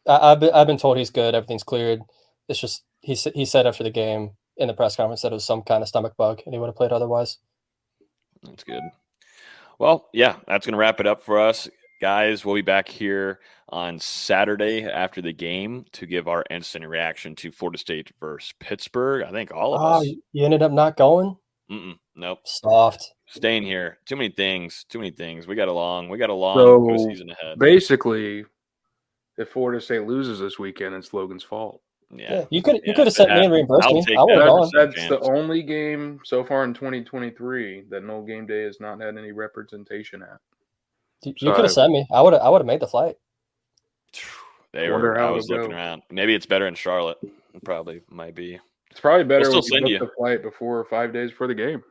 Speaker 9: I've been told he's good. Everything's cleared. It's just he said after the game in the press conference that it was some kind of stomach bug, and he would have played otherwise.
Speaker 1: That's good. Well, yeah, that's going to wrap it up for us. Guys, we'll be back here on Saturday after the game to give our instant reaction to Florida State versus Pittsburgh. I think all of us.
Speaker 9: You ended up not going?
Speaker 1: Nope.
Speaker 9: Soft.
Speaker 1: Staying here. Too many things. We got a long season ahead.
Speaker 8: Basically, if Florida State loses this weekend, it's Logan's fault.
Speaker 9: Yeah. You could have sent me and reimbursed me. I would have gone.
Speaker 8: That's the only game so far in 2023 that No Game Day has not had any representation at.
Speaker 9: You could have sent me. I would have made the flight.
Speaker 1: I was looking around. Maybe it's better in Charlotte. It probably might be.
Speaker 8: It's probably better
Speaker 1: we'll
Speaker 8: when you book the flight before 5 days before the game,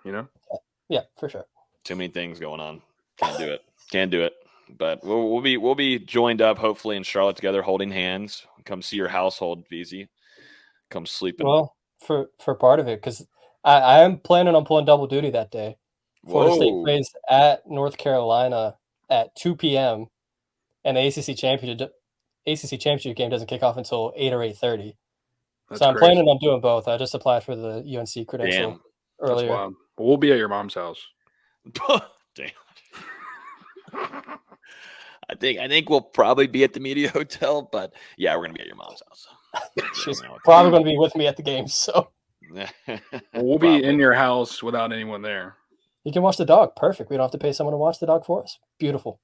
Speaker 9: Yeah, for sure.
Speaker 1: Too many things going on. Can't do it. But we'll be joined up hopefully in Charlotte together, holding hands. Come see your household, VZ. Come sleeping.
Speaker 9: Well, for part of it, because I am planning on pulling double duty that day. Florida State plays at North Carolina at 2 p.m. and the ACC championship game doesn't kick off until 8 or 8:30. So I'm planning on doing both. I just applied for the UNC credential earlier.
Speaker 8: That's wild. We'll be at your mom's house.
Speaker 1: Damn. I think we'll probably be at the media hotel, but yeah, we're gonna be at your mom's house.
Speaker 9: She's probably gonna be with me at the game, so
Speaker 8: we'll be in your house without anyone there.
Speaker 9: You can watch the dog. Perfect. We don't have to pay someone to watch the dog for us. Beautiful.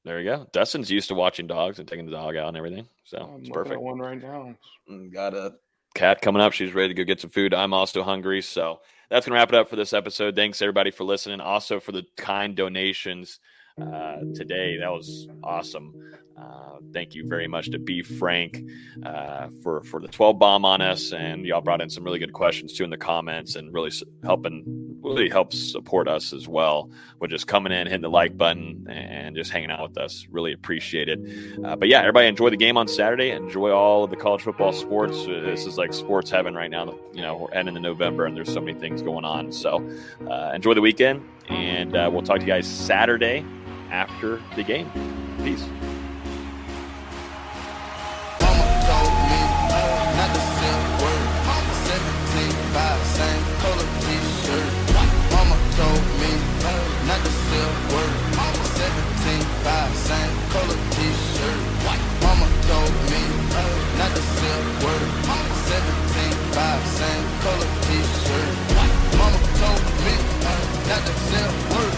Speaker 1: There you go. Dustin's used to watching dogs and taking the dog out and everything, so it's perfect.
Speaker 8: One right now.
Speaker 1: Got a cat coming up. She's ready to go get some food. I'm also hungry, so that's gonna wrap it up for this episode. Thanks everybody for listening. Also for the kind donations today. That was awesome. Thank you very much to B Frank for the 12 bomb on us, and y'all brought in some really good questions too in the comments, and really helps support us as well with just coming in, hitting the like button, and just hanging out with us. Really appreciate it. But yeah, everybody enjoy the game on Saturday. Enjoy all of the college football sports. This is like sports heaven right now. You know, we're ending in November, and there's so many things going on. So enjoy the weekend, and we'll talk to you guys Saturday after the game. Peace.
Speaker 11: Same color t-shirt. Mama told me not to sell word. 17.5, same color t-shirt. Mama told me not to sell word. 17.5, same color t-shirt. Mama told me not to sell word.